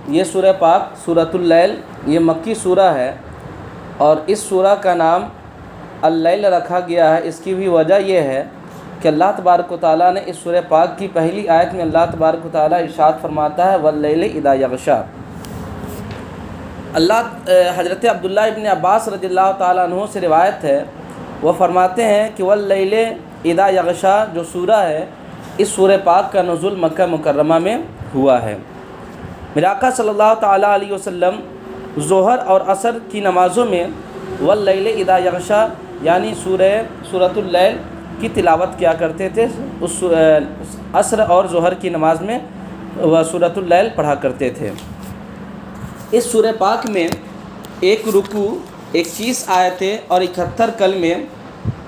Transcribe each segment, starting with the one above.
یہ سورہ پاک سورۃ اللیل یہ مکی سورہ ہے، اور اس سورہ کا نام اللیل رکھا گیا ہے۔ اس کی بھی وجہ یہ ہے کہ اللہ تبارک و تعالیٰ نے اس سورہ پاک کی پہلی آیت میں اللہ تبارک و تعالیٰ ارشاد فرماتا ہے واللیل اذا یغشا۔ حضرت عبداللہ ابن عباس رضی اللہ تعالیٰ عنہ سے روایت ہے، وہ فرماتے ہیں کہ واللیل اذا یغشا جو سورہ ہے، اس سورہ پاک کا نزول مکہ مکرمہ میں ہوا ہے۔ میرے آقا صلی اللہ تعالیٰ علیہ وسلم ظہر اور عصر کی نمازوں میں واللیل اذا یغشا یعنی سورۃ اللیل کی تلاوت کیا کرتے تھے، اس عصر اور ظہر کی نماز میں وہ سورۃ اللیل پڑھا کرتے تھے۔ اس سورہ پاک میں 1 رکوع 21 آیتیں اور 71 کلمے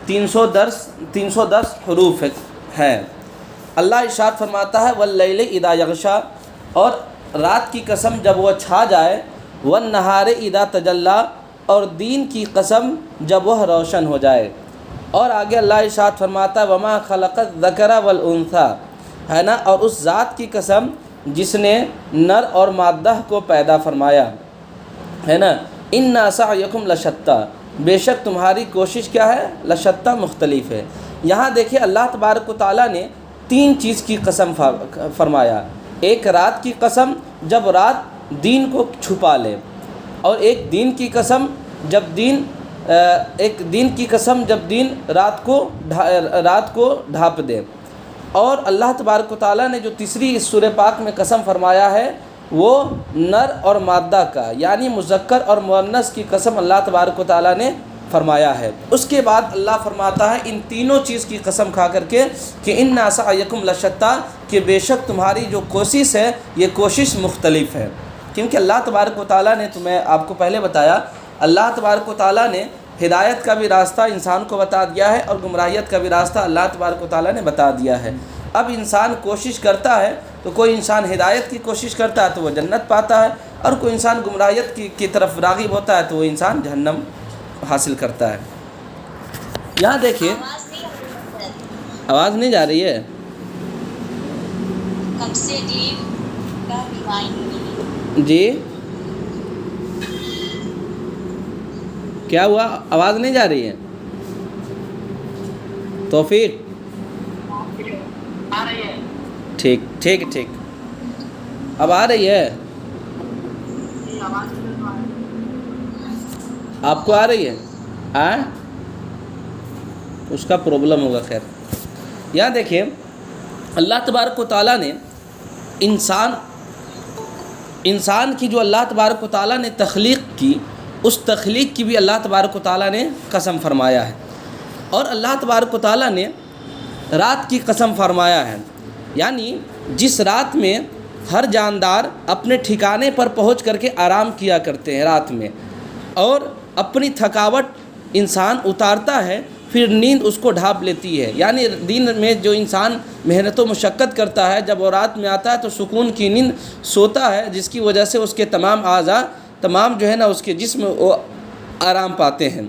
310 حروف ہیں۔ اللہ ارشاد فرماتا ہے واللیل اذا یغشا، اور رات کی قسم جب وہ چھا جائے، والنہار اذا تجلی، اور دین کی قسم جب وہ روشن ہو جائے۔ اور آگے اللہ ارشاد فرماتا ہے وما خلق الذکر والانثی، ہے نا، اور اس ذات کی قسم جس نے نر اور مادہ کو پیدا فرمایا، ہے نا، ان سعیکم لشتی، بے شک تمہاری کوشش کیا ہے، لشتی مختلف ہے۔ یہاں دیکھیں اللہ تبارک و تعالیٰ نے 3 چیز کی قسم فرمایا، ایک رات کی قسم جب رات دین کو چھپا لے، اور ایک دین کی قسم جب دین رات کو ڈھانپ دے، اور اللہ تبارک و تعالیٰ نے جو تیسری اس سورہ پاک میں قسم فرمایا ہے وہ نر اور مادہ کا یعنی مذکر اور مؤنث کی قسم اللہ تبارک و تعالیٰ نے فرمایا ہے۔ اس کے بعد اللہ فرماتا ہے ان تینوں چیز کی قسم کھا کر کے کہ ان سعیکم لشتی، کہ بے شک تمہاری جو کوشش ہے یہ کوشش مختلف ہے، کیونکہ اللہ تبارک و تعالیٰ نے آپ کو پہلے بتایا، اللہ تبارک و تعالیٰ نے ہدایت کا بھی راستہ انسان کو بتا دیا ہے اور گمراہیت کا بھی راستہ اللہ تبارک و تعالیٰ نے بتا دیا ہے۔ اب انسان کوشش کرتا ہے، تو کوئی انسان ہدایت کی کوشش کرتا ہے تو وہ جنت پاتا ہے، اور کوئی انسان گمراہیت کی طرف راغب ہوتا ہے تو وہ انسان جہنم حاصل کرتا ہے۔ یہاں دیکھیے آواز نہیں جا رہی ہے، جی کیا ہوا، آواز نہیں جا رہی ہے؟ توفیق ٹھیک اب آ رہی ہے، آپ کو آ رہی ہے؟ اس کا پرابلم ہوگا، خیر۔ یہاں دیکھیں اللہ تبارک و تعالیٰ نے انسان کی جو اللہ تبارک و تعالیٰ نے تخلیق کی، اس تخلیق کی بھی اللہ تبارک و تعالیٰ نے قسم فرمایا ہے، اور اللہ تبارک و تعالیٰ نے رات کی قسم فرمایا ہے، یعنی جس رات میں ہر جاندار اپنے ٹھکانے پر پہنچ کر کے آرام کیا کرتے ہیں رات میں، اور اپنی تھکاوٹ انسان اتارتا ہے، پھر نیند اس کو ڈھانپ لیتی ہے۔ یعنی دن میں جو انسان محنت و مشقت کرتا ہے، جب وہ رات میں آتا ہے تو سکون کی نیند سوتا ہے، جس کی وجہ سے اس کے تمام اعضاء جو ہے نا اس کے جسم وہ آرام پاتے ہیں،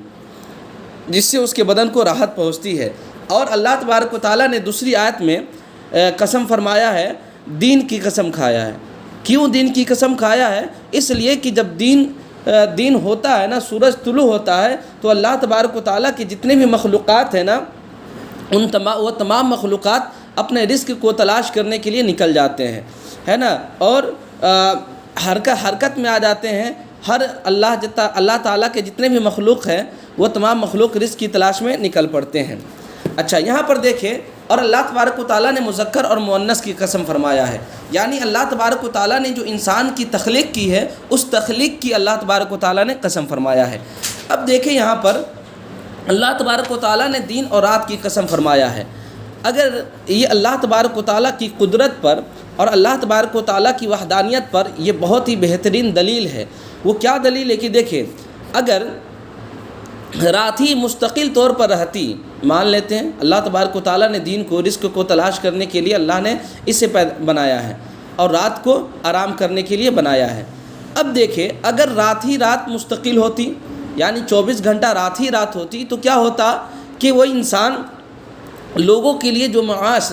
جس سے اس کے بدن کو راحت پہنچتی ہے۔ اور اللہ تبارک و تعالیٰ نے دوسری آیت میں قسم فرمایا ہے، دین کی قسم کھایا ہے۔ کیوں دین کی قسم کھایا ہے؟ اس لیے کہ جب دین ہوتا ہے نا، سورج طلوع ہوتا ہے تو اللہ تبارک و تعالیٰ کی جتنے بھی مخلوقات ہیں نا، وہ تمام مخلوقات اپنے رزق کو تلاش کرنے کے لیے نکل جاتے ہیں، ہے نا، اور حرکت میں آ جاتے ہیں۔ اللہ تعالیٰ کے جتنے بھی مخلوق ہیں وہ تمام مخلوق رزق کی تلاش میں نکل پڑتے ہیں۔ اچھا، یہاں پر دیکھیں، اور اللہ تبارک و تعالیٰ نے مذکر اور مؤنث کی قسم فرمایا ہے، یعنی اللہ تبارک و تعالیٰ نے جو انسان کی تخلیق کی ہے، اس تخلیق کی اللہ تبارک و تعالیٰ نے قسم فرمایا ہے۔ اب دیکھیں یہاں پر اللہ تبارک و تعالیٰ نے دین اور رات کی قسم فرمایا ہے۔ اگر یہ اللہ تبارک و تعالیٰ کی قدرت پر اور اللہ تبارک و تعالیٰ کی وحدانیت پر یہ بہت ہی بہترین دلیل ہے۔ وہ کیا دلیل ہے کہ دیکھیں، اگر رات ہی مستقل طور پر رہتی، مان لیتے ہیں اللہ تبارک و تعالیٰ نے دین کو، رزق کو تلاش کرنے کے لیے اللہ نے اسے بنایا ہے، اور رات کو آرام کرنے کے لیے بنایا ہے۔ اب دیکھیں اگر رات ہی رات مستقل ہوتی، یعنی 24 گھنٹہ رات ہی رات ہوتی، تو کیا ہوتا کہ وہ انسان لوگوں کے لیے جو معاش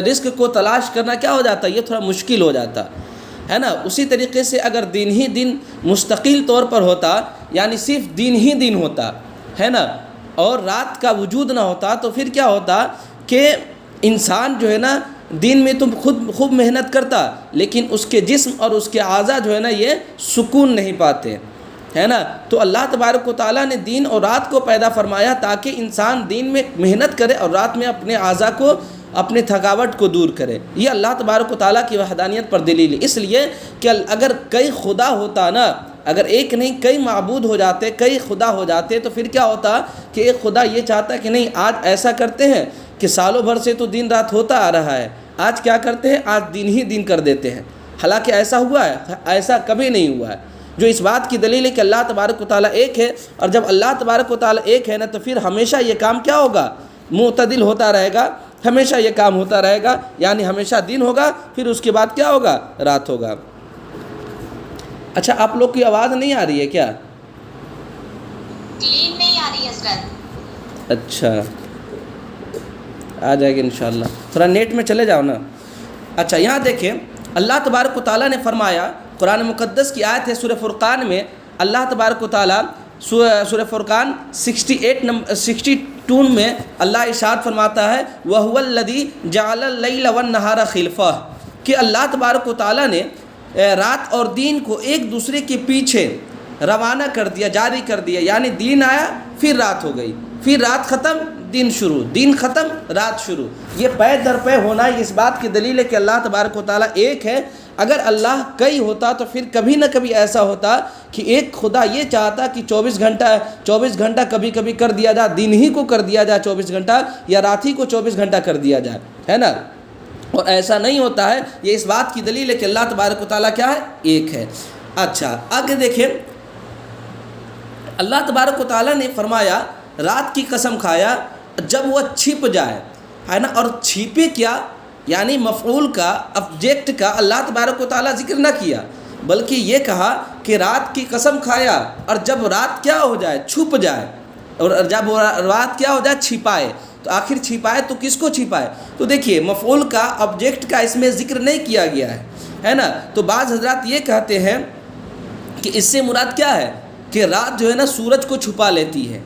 رزق کو تلاش کرنا کیا ہو جاتا، یہ تھوڑا مشکل ہو جاتا۔ ہے نا. اسی طریقے سے اگر دن ہی دن مستقل طور پر ہوتا، یعنی صرف دن ہی دن ہوتا ہے نا، اور رات کا وجود نہ ہوتا، تو پھر کیا ہوتا کہ انسان جو ہے نا دن میں تو خوب محنت کرتا، لیکن اس کے جسم اور اس کے اعضاء جو ہے نا یہ سکون نہیں پاتے، ہے نا. تو اللہ تبارک و تعالیٰ نے دن اور رات کو پیدا فرمایا تاکہ انسان دن میں محنت کرے اور رات میں اپنے اعضاء کو، اپنے تھکاوٹ کو دور کرے. یہ اللہ تبارک و تعالیٰ کی وحدانیت پر دلیل ہے. اس لیے کہ اگر کئی خدا ہوتا نا، اگر ایک نہیں کئی معبود ہو جاتے، کئی خدا ہو جاتے، تو پھر کیا ہوتا کہ ایک خدا یہ چاہتا کہ نہیں آج ایسا کرتے ہیں کہ سالوں بھر سے تو دن رات ہوتا آ رہا ہے، آج کیا کرتے ہیں، آج دن ہی دن کر دیتے ہیں. حالانکہ ایسا ہوا ہے؟ ایسا کبھی نہیں ہوا ہے. جو اس بات کی دلیل ہے کہ اللہ تبارک و تعالیٰ ایک ہے، اور جب اللہ تبارک و تعالیٰ ایک ہے نا تو پھر ہمیشہ یہ کام کیا ہوگا، معتدل ہوتا رہے گا، ہمیشہ یہ کام ہوتا رہے گا. یعنی ہمیشہ دن ہوگا، پھر اس کے بعد کیا ہوگا، رات ہوگا. اچھا آپ لوگ کی آواز نہیں آ رہی ہے کیا؟ کلین نہیں آ رہی ہے حضرت. اچھا آ جائے گی انشاءاللہ، تھوڑا نیٹ میں چلے جاؤ نا. اچھا یہاں دیکھیں اللہ تبارک و تعالیٰ نے فرمایا، قرآن مقدس کی آیت ہے سورہ فرقان میں، اللہ تبارک و تعالیٰ سورہ فرقان 62 میں اللہ ارشاد فرماتا ہے وَهُوَ الَّذِي جَعَلَ اللَّيْلَ وَالنَّهَارَ خِلْفَةً، کہ اللہ تبارک و تعالیٰ نے رات اور دین کو ایک دوسرے کے پیچھے روانہ کر دیا، جاری کر دیا. یعنی دن آیا پھر رات ہو گئی، پھر رات ختم دن شروع، دن ختم رات شروع. یہ پے در پے ہونا اس بات کی دلیل ہے کہ اللہ تبارک و تعالیٰ ایک ہے. اگر اللہ کئی ہوتا تو پھر کبھی نہ کبھی ایسا ہوتا کہ ایک خدا یہ چاہتا کہ 24 گھنٹہ کبھی کبھی کر دیا جائے، دن ہی کو کر دیا جائے 24 گھنٹہ، یا رات ہی کو 24 گھنٹہ کر دیا جائے، ہے نا. اور ایسا نہیں ہوتا ہے. یہ اس بات کی دلیل ہے کہ اللہ تبارک و تعالیٰ کیا ہے، ایک ہے. اچھا آگے دیکھیں، اللہ تبارک و تعالیٰ نے فرمایا رات کی قسم کھایا جب وہ چھپ جائے، ہے نا. اور چھپے کیا، یعنی مفعول کا، آبجیکٹ کا اللہ تبارک و تعالیٰ ذکر نہ کیا، بلکہ یہ کہا کہ رات کی قسم کھایا، اور جب رات کیا ہو جائے، چھپ جائے، اور جب رات کیا ہو جائے، چھپائے. تو آخر چھپائے تو کس کو چھپائے؟ تو دیکھیے مفعول کا، آبجیکٹ کا اس میں ذکر نہیں کیا گیا ہے نا. تو بعض حضرات یہ کہتے ہیں کہ اس سے مراد کیا ہے کہ رات جو ہے نا سورج کو چھپا لیتی ہے.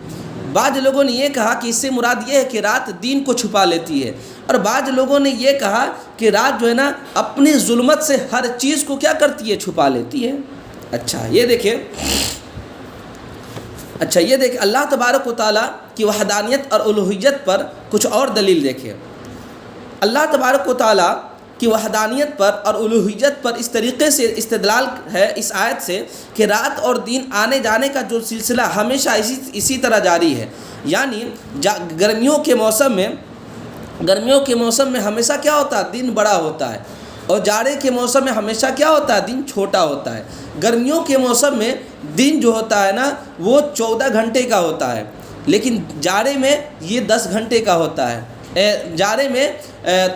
بعض لوگوں نے یہ کہا کہ اس سے مراد یہ ہے کہ رات دین کو چھپا لیتی ہے. اور بعض لوگوں نے یہ کہا کہ رات جو ہے نا اپنی ظلمت سے ہر چیز کو کیا کرتی ہے، چھپا لیتی ہے. اچھا یہ دیکھیں اللہ تبارک و تعالیٰ کی وحدانیت اور الوہیت پر کچھ اور دلیل دیکھیں. اللہ تبارک و تعالیٰ کی وحدانیت پر اور الوہیت پر اس طریقے سے استدلال ہے اس آیت سے کہ رات اور دن آنے جانے کا جو سلسلہ ہمیشہ اسی طرح جاری ہے. یعنی گرمیوں کے موسم میں ہمیشہ کیا ہوتا ہے، دن بڑا ہوتا ہے، اور جاڑے کے موسم میں ہمیشہ کیا ہوتا ہے، دن چھوٹا ہوتا ہے. گرمیوں کے موسم میں دن جو ہوتا ہے نا وہ 14 گھنٹے کا ہوتا ہے، لیکن جاڑے میں یہ 10 گھنٹے کا ہوتا ہے. جاڑے میں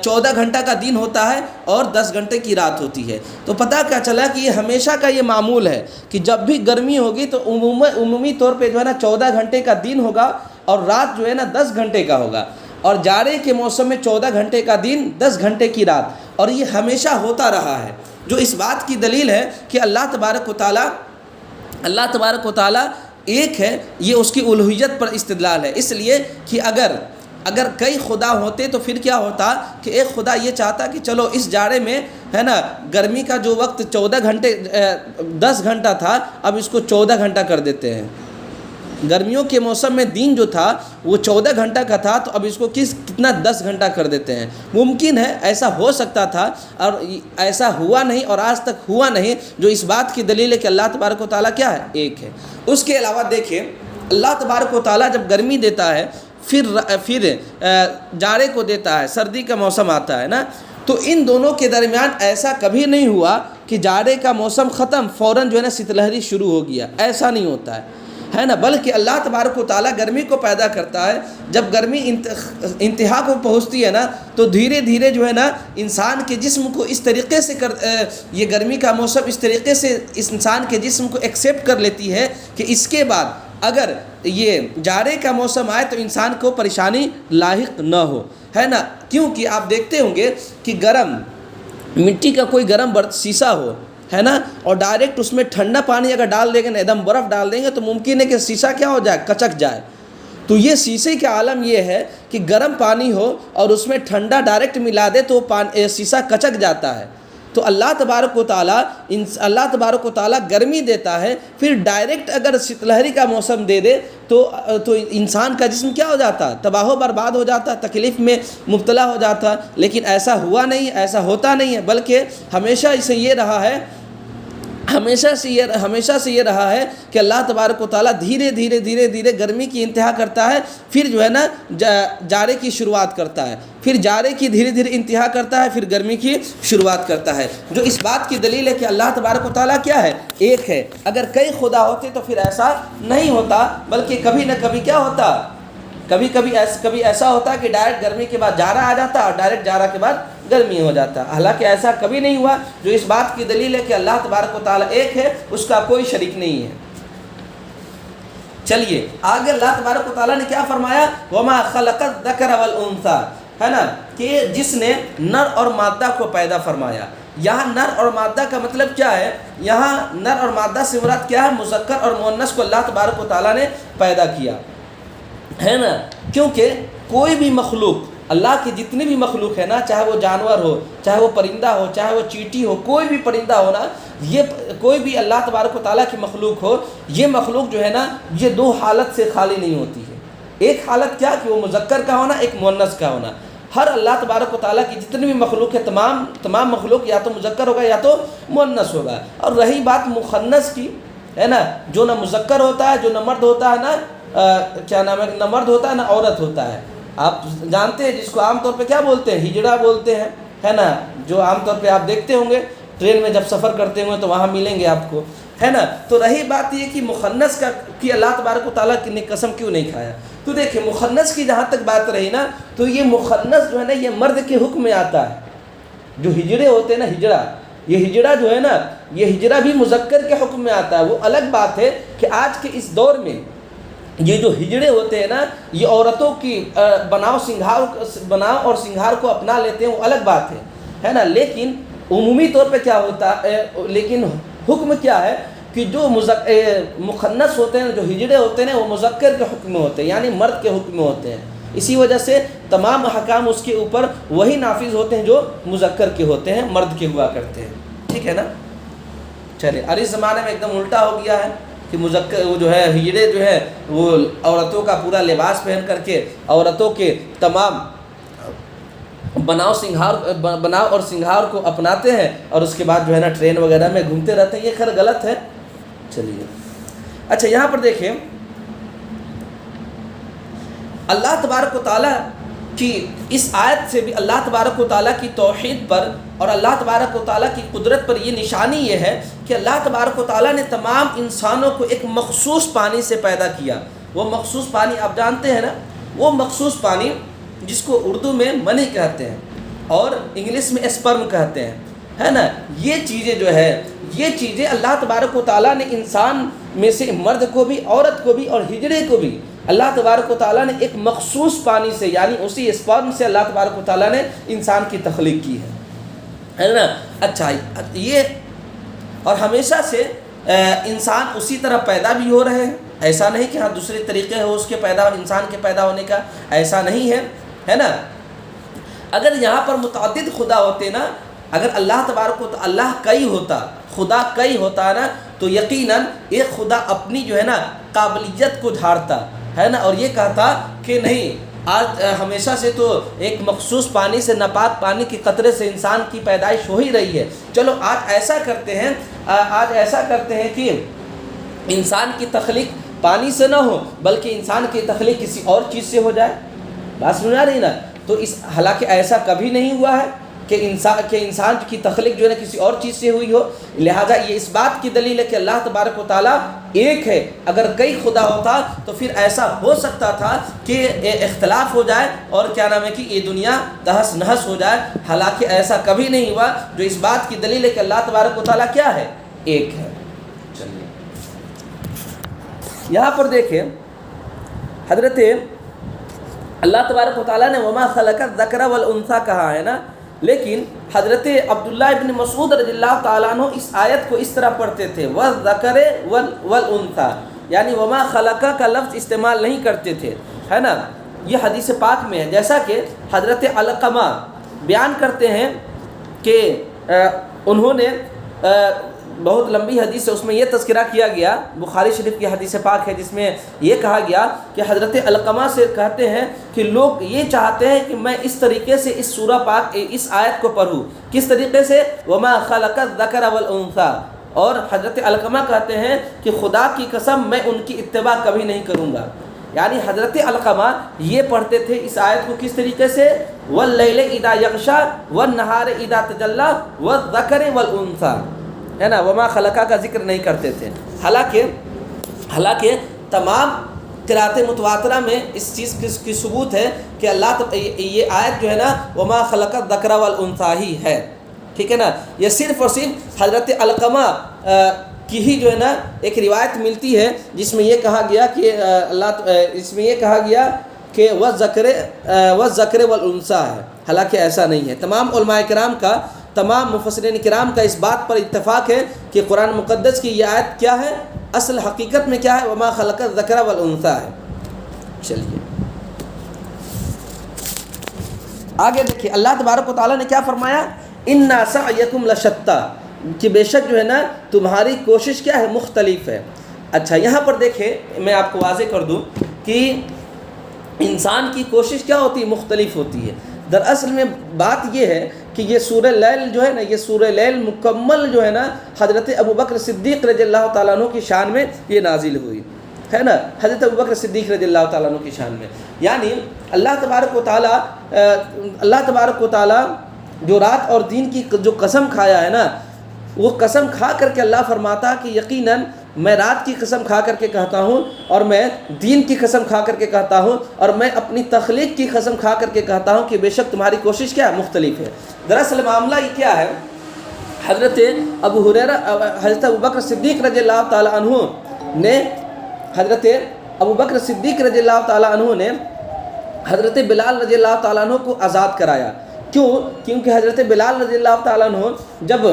14 گھنٹہ کا دن ہوتا ہے اور 10 گھنٹے کی رات ہوتی ہے. تو پتہ کیا چلا کہ یہ ہمیشہ کا یہ معمول ہے کہ جب بھی گرمی ہوگی تو عمومی طور پہ جو ہے نا 14 گھنٹے کا دن ہوگا اور رات جو ہے نا 10 گھنٹے کا ہوگا. اور جاڑے کے موسم میں 14 گھنٹے کا دن 10 گھنٹے کی رات، اور یہ ہمیشہ ہوتا رہا ہے. جو اس بات کی دلیل ہے کہ اللہ تبارک و تعالیٰ ایک ہے. یہ اس کی الوہیت پر استدلال ہے. اس لیے کہ اگر کئی خدا ہوتے تو پھر کیا ہوتا کہ ایک خدا یہ چاہتا کہ چلو اس جاڑے میں ہے نا گرمی کا جو وقت 10 گھنٹہ تھا اب اس کو 14 گھنٹہ کر دیتے ہیں. گرمیوں کے موسم میں دن جو تھا وہ 14 گھنٹہ کا تھا، تو اب اس کو کتنا 10 گھنٹہ کر دیتے ہیں. ممکن ہے ایسا ہو سکتا تھا، اور ایسا ہوا نہیں اور آج تک ہوا نہیں. جو اس بات کی دلیل ہے کہ اللہ تبارک و تعالیٰ کیا ہے، ایک ہے. اس کے علاوہ دیکھیں اللہ تبارک و تعالیٰ جب گرمی دیتا ہے پھر جاڑے کو دیتا ہے، سردی کا موسم آتا ہے نا، تو ان دونوں کے درمیان ایسا کبھی نہیں ہوا کہ جاڑے کا موسم ختم فوراً جو ہے نا شیت لہری شروع ہو گیا. ایسا نہیں ہوتا ہے نا. بلکہ اللہ تبارک و تعالیٰ گرمی کو پیدا کرتا ہے. جب گرمی انتہا کو پہنچتی ہے نا تو دھیرے دھیرے جو ہے نا انسان کے جسم کو اس طریقے سے یہ گرمی کا موسم اس طریقے سے اس انسان کے جسم کو ایکسیپٹ کر لیتی ہے کہ اس کے بعد اگر یہ جاڑے کا موسم آئے تو انسان کو پریشانی لاحق نہ ہو، ہے نا. کیونکہ آپ دیکھتے ہوں گے کہ مٹی کا کوئی گرم شیشہ ہو، ہے نا, اور ڈائریکٹ اس میں ٹھنڈا پانی اگر ڈال دیں گے نا, ایک دم برف ڈال دیں گے تو ممکن ہے کہ شیشہ کیا ہو جائے, کچک جائے. تو یہ شیشے کا عالم یہ ہے کہ گرم پانی ہو اور اس میں ٹھنڈا ڈائریکٹ ملا دے تو شیشہ کچک جاتا ہے. تو اللہ تبارک و تعالیٰ گرمی دیتا ہے, پھر ڈائریکٹ اگر شیت لہری کا موسم دے دے تو انسان کا جسم کیا ہو جاتا, تباہ و برباد ہو جاتا, تکلیف میں مبتلا ہو جاتا. لیکن ایسا ہوا نہیں, ایسا ہوتا نہیں ہے, بلکہ ہمیشہ سے یہ رہا ہے کہ اللہ تبارک و تعالیٰ دھیرے دھیرے گرمی کی انتہا کرتا ہے, پھر جو ہے نا جاڑے کی شروعات کرتا ہے, پھر جاڑے کی دھیرے انتہا کرتا ہے, پھر گرمی کی شروعات کرتا ہے. جو اس بات کی دلیل ہے کہ اللہ تبارک و تعالیٰ کیا ہے, ایک ہے. اگر کئی خدا ہوتے تو پھر ایسا نہیں ہوتا, بلکہ کبھی نہ کبھی کیا ہوتا, کبھی ایسا ہوتا کہ ڈائریکٹ گرمی کے بعد جاڑا آ جاتا اور ڈائریکٹ جاڑا کے بعد گرمی ہو جاتا. حالانکہ ایسا کبھی نہیں ہوا. جو اس بات کی دلیل ہے کہ اللہ تبارک و تعالیٰ ایک ہے, اس کا کوئی شریک نہیں ہے. چلیے آگے اللہ تبارک و تعالیٰ نے کیا فرمایا, وما خلق الذکر والانثی, ہے نا, کہ جس نے نر اور مادہ کو پیدا فرمایا. یہاں نر اور مادہ کا مطلب کیا ہے, یہاں نر اور مادہ سے مراد کیا ہے, مذکر اور مؤنث کو اللہ تبارک و تعالیٰ نے پیدا کیا ہے نا. کیونکہ کوئی بھی مخلوق, اللہ کی جتنی بھی مخلوق ہے نا, چاہے وہ جانور ہو, چاہے وہ پرندہ ہو, چاہے وہ چیٹی ہو, کوئی بھی پرندہ ہو نا, یہ کوئی بھی اللہ تبارک و تعالیٰ کی مخلوق ہو, یہ مخلوق جو ہے نا, یہ دو حالت سے خالی نہیں ہوتی ہے. ایک حالت کیا کہ وہ مذکر کا ہونا, ایک مؤنث کا ہونا. ہر اللہ تبارک و تعالیٰ کی جتنی بھی مخلوق ہے, تمام مخلوق یا تو مذکر ہوگا یا تو مؤنث ہوگا. اور رہی بات مخنث کی, ہے نا, جو نہ مذکر ہوتا ہے, جو نہ مرد ہوتا ہے, نا کیا نام ہے, نہ مرد ہوتا ہے نہ عورت ہوتا ہے. آپ جانتے ہیں جس کو عام طور پہ کیا بولتے ہیں, ہجڑا بولتے ہیں, ہے نا, جو عام طور پہ آپ دیکھتے ہوں گے ٹرین میں جب سفر کرتے ہوں گے تو وہاں ملیں گے آپ کو, ہے نا. تو رہی بات یہ کہ مخنث کا کہ اللہ تبارک و تعالیٰ نے قسم کیوں نہیں کھایا. تو دیکھیں مخنث کی جہاں تک بات رہی نا, تو یہ مخنث جو ہے نا, یہ مرد کے حکم میں آتا ہے. جو ہجڑے ہوتے ہیں نا, ہجڑا, یہ ہجڑا جو ہے نا, یہ ہجڑا بھی مذکر کے حکم میں آتا ہے. وہ الگ بات ہے کہ آج کے اس دور میں یہ جو ہجڑے ہوتے ہیں نا, یہ عورتوں کی بناؤ اور سنگھار کو اپنا لیتے ہیں, وہ الگ بات ہے نا. لیکن عمومی طور پہ کیا ہوتا ہے, لیکن حکم کیا ہے کہ جو مخنث ہوتے ہیں, جو ہجڑے ہوتے ہیں, وہ مذکر کے حکم میں ہوتے ہیں, یعنی مرد کے حکم میں ہوتے ہیں. اسی وجہ سے تمام احکام اس کے اوپر وہی نافذ ہوتے ہیں جو مذکر کے ہوتے ہیں, مرد کے ہوا کرتے ہیں. ٹھیک ہے نا. چلے, اور اس زمانے میں ایک دم الٹا ہو گیا ہے کہ مذکر وہ جو ہے, ہجڑے جو ہے وہ عورتوں کا پورا لباس پہن کر کے عورتوں کے تمام بناؤ اور سنگھار کو اپناتے ہیں, اور اس کے بعد جو ہے نا ٹرین وغیرہ میں گھومتے رہتے ہیں. یہ خیر غلط ہے. چلیے اچھا, یہاں پر دیکھیں اللہ تبارک و تعالیٰ کی اس آیت سے بھی اللہ تبارک و تعالیٰ کی توحید پر اور اللہ تبارک و تعالیٰ کی قدرت پر یہ نشانی یہ ہے کہ اللہ تبارک و تعالیٰ نے تمام انسانوں کو ایک مخصوص پانی سے پیدا کیا. وہ مخصوص پانی آپ جانتے ہیں نا, وہ مخصوص پانی جس کو اردو میں منی کہتے ہیں اور انگلش میں اسپرم کہتے ہیں, ہے نا. یہ چیزیں جو ہے, یہ چیزیں اللہ تبارک و تعالیٰ نے انسان میں سے مرد کو بھی, عورت کو بھی اور ہجڑے کو بھی اللہ تبارک و تعالیٰ نے ایک مخصوص پانی سے, یعنی اسی اسپرم سے اللہ تبارک و تعالیٰ نے انسان کی تخلیق کی ہے نا. اچھا, یہ اور ہمیشہ سے انسان اسی طرح پیدا بھی ہو رہے ہیں. ایسا نہیں کہ ہاں دوسرے طریقے ہو اس کے انسان کے پیدا ہونے کا, ایسا نہیں ہے نا. اگر یہاں پر متعدد خدا ہوتے نا, اگر اللہ تبارک و اللہ خدا کئی ہوتا نا, تو یقیناً ایک خدا اپنی جو ہے نا قابلیت کو جھاڑتا, ہے نا, اور یہ کہتا کہ نہیں, آج ہمیشہ سے تو ایک مخصوص پانی سے, ناپاک پانی کی قطرے سے انسان کی پیدائش ہو ہی رہی ہے. چلو آج ایسا کرتے ہیں کہ انسان کی تخلیق پانی سے نہ ہو, بلکہ انسان کی تخلیق کسی اور چیز سے ہو جائے. بات سن رہی نا. تو حالانکہ ایسا کبھی نہیں ہوا ہے کہ انسان کی تخلیق جو ہے کسی اور چیز سے ہوئی ہو. لہٰذا یہ اس بات کی دلیل ہے کہ اللہ تبارک و تعالیٰ ایک ہے. اگر کئی خدا ہوتا تو پھر ایسا ہو سکتا تھا کہ اختلاف ہو جائے اور کیا نام ہے کہ یہ دنیا تہس نہس ہو جائے. حالانکہ ایسا کبھی نہیں ہوا. جو اس بات کی دلیل ہے کہ اللہ تبارک و تعالیٰ کیا ہے, ایک ہے. چلیے یہاں پر دیکھیں, حضرت اللہ تبارک و تعالیٰ نے وما خلق الذکر والانثی کہا ہے نا, لیکن حضرت عبداللہ ابن مسعود رضی اللہ تعالیٰ عنہ اس آیت کو اس طرح پڑھتے تھے والذکر والانثیٰ، یعنی وما خلقہ کا لفظ استعمال نہیں کرتے تھے، ہے نا. یہ حدیث پاک میں ہے. جیسا کہ حضرت علقمہ بیان کرتے ہیں کہ انہوں نے بہت لمبی حدیث ہے، اس میں یہ تذکرہ کیا گیا، بخاری شریف کی حدیث پاک ہے جس میں یہ کہا گیا کہ حضرت علقمہ سے کہتے ہیں کہ لوگ یہ چاہتے ہیں کہ میں اس طریقے سے اس سورہ پاک اس آیت کو پڑھوں. کس طریقے سے؟ وما خلق الذکر والانثیٰ. اور حضرت علقمہ کہتے ہیں کہ خدا کی قسم میں ان کی اتباع کبھی نہیں کروں گا. یعنی حضرت علقمہ یہ پڑھتے تھے اس آیت کو کس طریقے سے؟ واللیل اذا یغشی والنہار اذا تجلی والذکر والانثیٰ، ہے نا، وما خلقہ کا ذکر نہیں کرتے تھے. حالانکہ تمام قرأت متواترہ میں اس چیز کی ثبوت ہے کہ یہ آیت جو ہے نا وما خلق الذکر والانثیٰ ہی ہے. ٹھیک ہے نا. یہ صرف اور صرف حضرت علقمہ کی ہی جو ہے نا ایک روایت ملتی ہے جس میں یہ کہا گیا کہ اس میں یہ کہا گیا کہ والذکر والانثیٰ ہے. حالانکہ ایسا نہیں ہے. تمام علماء کرام کا، تمام مفسرین کرام کا اس بات پر اتفاق ہے کہ قرآن مقدس کی یہ آیت کیا ہے، اصل حقیقت میں کیا ہے؟ وما خلق الذکر والانثیٰ ہے. چلیے آگے دیکھیے، اللہ تبارک و تعالیٰ نے کیا فرمایا؟ اِنَّ سَعْيَكُمْ لَشَتَّىٰ، کہ بے شک جو ہے نا تمہاری کوشش کیا ہے؟ مختلف ہے. اچھا یہاں پر دیکھیں، میں آپ کو واضح کر دوں کہ انسان کی کوشش کیا ہوتی ہے؟ مختلف ہوتی ہے. دراصل میں بات یہ ہے کہ یہ سورہ لیل جو ہے نا، یہ سورہ لیل مکمل جو ہے نا حضرت ابوبکر صدیق رضی اللہ تعالیٰ عنہ کی شان میں یہ نازل ہوئی ہے نا. حضرت ابوبکر صدیق رضی اللہ تعالیٰ عنہ کی شان میں، یعنی اللہ تبارک و تعالیٰ جو رات اور دین کی جو قسم کھایا ہے نا، وہ قسم کھا کر کے اللہ فرماتا کہ یقیناً میں رات کی قسم کھا کر کے کہتا ہوں، اور میں دین کی قسم کھا کر کے کہتا ہوں، اور میں اپنی تخلیق کی قسم کھا کر کے کہتا ہوں کہ بے شک تمہاری کوشش کیا ہے؟ مختلف ہے. دراصل معاملہ یہ کیا ہے؟ حضرت ابوبکر صدیق رضی اللہ تعالیٰ عنہ نے حضرت بلال رضی اللہ تعالیٰ عنہ کو آزاد کرایا. کیوں؟ کیونکہ حضرت بلال رضی اللہ تعالیٰ عنہ جب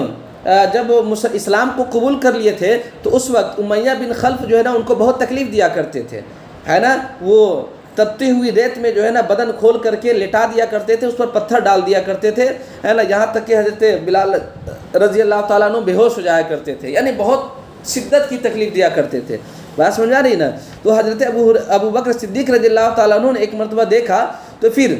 اسلام کو قبول کر لیے تھے تو اس وقت امیہ بن خلف جو ہے نا ان کو بہت تکلیف دیا کرتے تھے، ہے نا. وہ تپتی ہوئی ریت میں جو ہے نا بدن کھول کر کے لٹا دیا کرتے تھے، اس پر پتھر ڈال دیا کرتے تھے، ہے نا، یہاں تک کہ حضرت بلال رضی اللہ تعالیٰ عنہ بے ہوش ہو جایا کرتے تھے. یعنی بہت شدت کی تکلیف دیا کرتے تھے. بات سمجھا رہی نا. تو حضرت ابوبکر صدیق رضی اللہ تعالیٰ عنہ نے ایک مرتبہ دیکھا تو پھر